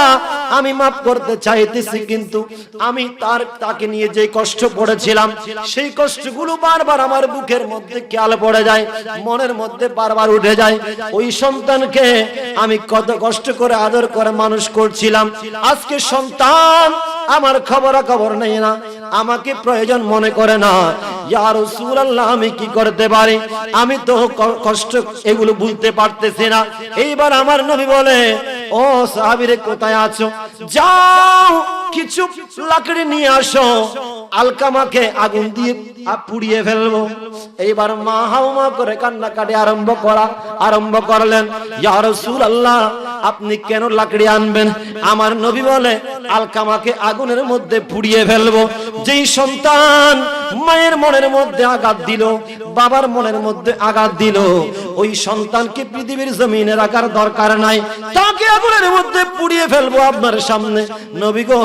আমি মাফ করতে চাইতেছি, কিন্তু আমি তাকে নিয়ে যে কষ্ট পড়েছিলাম সেই কষ্টগুলো বারবার আমার বুকের মধ্যে খেয়াল পড়ে যায়, মনের মধ্যে বারবার উঠে যায়। ওই সন্তানকে আমি কত কষ্ট করে আদর করে মানুষ করছিলাম, আজকে সন্তান আমার খবর নেই না, আমাকে প্রয়োজন মনে করে না। ইয়া রাসূলুল্লাহ, আমি কি করতে পারি? আমি তো কষ্ট এগুলো বুঝতে পারতেছি না। এইবার আমার নবী বলে, ও সাহাবীরে কোথায় আছো? যাও কিছু লাকড়ি নিয়ে আসো, আলকামাকে আগুন দিয়ে পুড়িয়ে ফেলবো। এইবার মা হাওমা করে কান্নাকাটি আরম্ভ করলেন। ইয়া রাসূলুল্লাহ, আপনি কেন লাকড়ি আনবেন? আমার নবী বলে আলকামাকে আগুনের মধ্যে পুড়িয়ে ফেলবো। যেই সন্তান মায়ের মনের মধ্যে আঘাত দিল, বাবার মনের মধ্যে আঘাত দিল, ওই সন্তানকে পৃথিবীর জমিনে রাখার দরকার নাই, তাকে আগুনের মধ্যে পুড়িয়ে ফেলবো আপনার সামনে। নবী গো,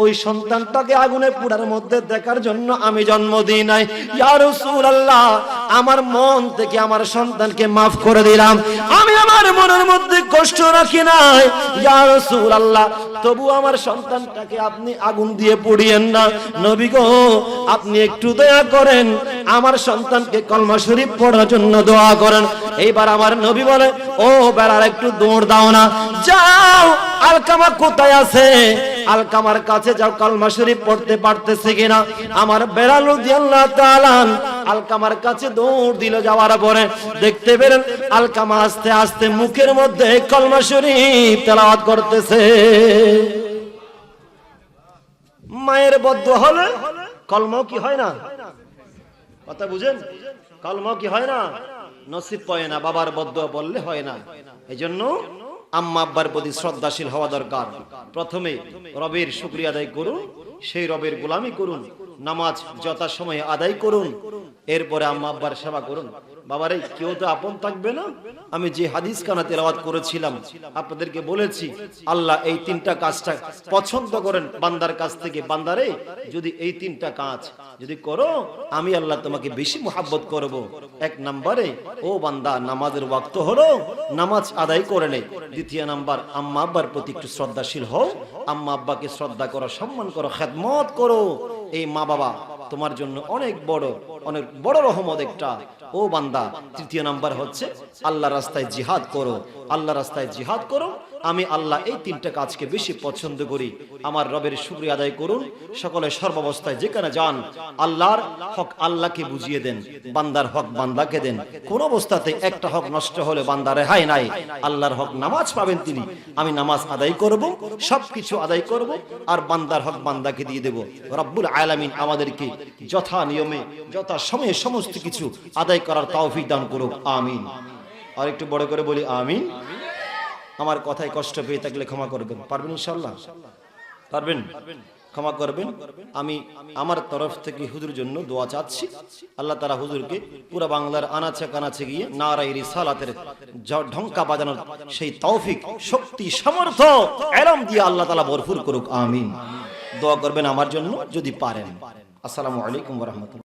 ওই সন্তানটাকে আগুনে পুড়ার মধ্যে দেখার জন্য আমি জন্ম দিই নাই। ইয়া রাসূলুল্লাহ, আমার মন থেকে আমার সন্তানকে মাফ করে দিলাম, আমি আমার মনের মধ্যে কষ্ট রাখি নাই। ইয়া রাসূলুল্লাহ, তবু আমার সন্তানটাকে আপনি আগুন দিয়ে পুড়িয়েন না। নবী গো, আপনি একটু দয়া করেন, আমার সন্তানকে কলমা শরীফ পড়ার জন্য দোয়া করেন। এইবার আমার নবী বলে, ও বেলাল, একটু দৌড় দাও না, যাও আলকামা কোথায় আছে আলকামার কাছে যাও, কলমা শরীফ পড়তে পারতেছে কিনা। আমার বেলাল রাদিয়াল্লাহু তাআলা আলকামার কাছে দৌড় দিল। যাওয়ার পরে দেখতে পেলেন আলকামা আস্তে আস্তে মুখের মধ্যে কলমা শরীফ তেলাওয়াত করতেছে। মায়ের বদদুয়া হলে কলমাও কি হয় না? কথা বুঝেন? কলমাও কি হয় না? নসিব পায় না, বাবার বদদুয়া বললে হয় না। এজন্য আম্মা আব্বার প্রতি শ্রদ্ধাশীল হওয়া দরকার। প্রথমে রবের শুকরিয়া আদায় করুন, সেই রবের গোলামি করুন, নামাজ যথাসময়ে আদায় করুন, এরপরে আম্মা আব্বার সেবা করুন। বাবারে, কেউ তো আপন থাকবে না। আমি যে হাদিস কানা তেলাওয়াত করেছিলাম আপনাদেরকে বলেছি, আল্লাহ এই তিনটা কাজটা পছন্দ করেন বান্দার কাছ থেকে। বান্দারে, যদি এই তিনটা কাজ যদি করো, আমি আল্লাহ তোমাকে বেশি মুহাব্বত করব। এক নম্বরে, ও বান্দা, নামাজের ওয়াক্ত হলো, নামাজ আদায় করে নে। দ্বিতীয় নাম্বার, আম্মা আব্বার প্রতি একটু শ্রদ্ধাশীল হও, আম্মা আব্বাকে শ্রদ্ধা করো, সম্মান করো, খেদমত করো। এই মা বাবা তোমার জন্য অনেক বড় রহমত একটা ও বান্দা। তৃতীয় নাম্বার হচ্ছে আল্লাহর রাস্তায় জিহাদ করো, আল্লাহর রাস্তায় জিহাদ করো। আমি আল্লাহ এই তিনটা কাজকে বেশি পছন্দ করি। আমার রবের শুকরিয়া আদায় করুন সকলে সর্বাবস্থায়, যেখানে যান আল্লাহর হক আল্লাহকে বুঝিয়ে দেন, বান্দার হক বান্দাকে দেন। কোন অবস্থাতে একটা হক নষ্ট হলে বান্দা রেহাই নাই। আল্লাহর হক নামাজ পাবেন তিনি, আমি নামাজ আদায় করব, সবকিছু আদায় করব, আর বান্দার হক বান্দাকে দিয়ে দেব। রব্বুল আলামিন আমাদেরকে যথা নিয়মে যথা সময়ে সমস্ত কিছু আদায় করার তৌফিক দান করুক, আমিন। আর একটু বড় করে বলি আমিন। আমার কথায় কষ্ট পেয়ে থাকলে ক্ষমা করবেন, পারবেন ইনশাআল্লাহ? পারবেন? ক্ষমা করবেন। আমি আমার তরফ থেকে হুজুর জন্য দোয়া চাচ্ছি, আল্লাহ তাআলা হুজুরকে পুরো বাংলার আনাচে কানাচে গিয়ে নারায়ে রিসালাতের ঢঙ্কা বাজানোর সেই তৌফিক, শক্তি, সামর্থ্য, ইলম দিয়ে আল্লাহ তাআলা ভরপুর করুক, আমিন। দোয়া করবেন আমার জন্য যদি পারেন। আসসালামু আলাইকুম ওয়া রাহমাতুল্লাহ।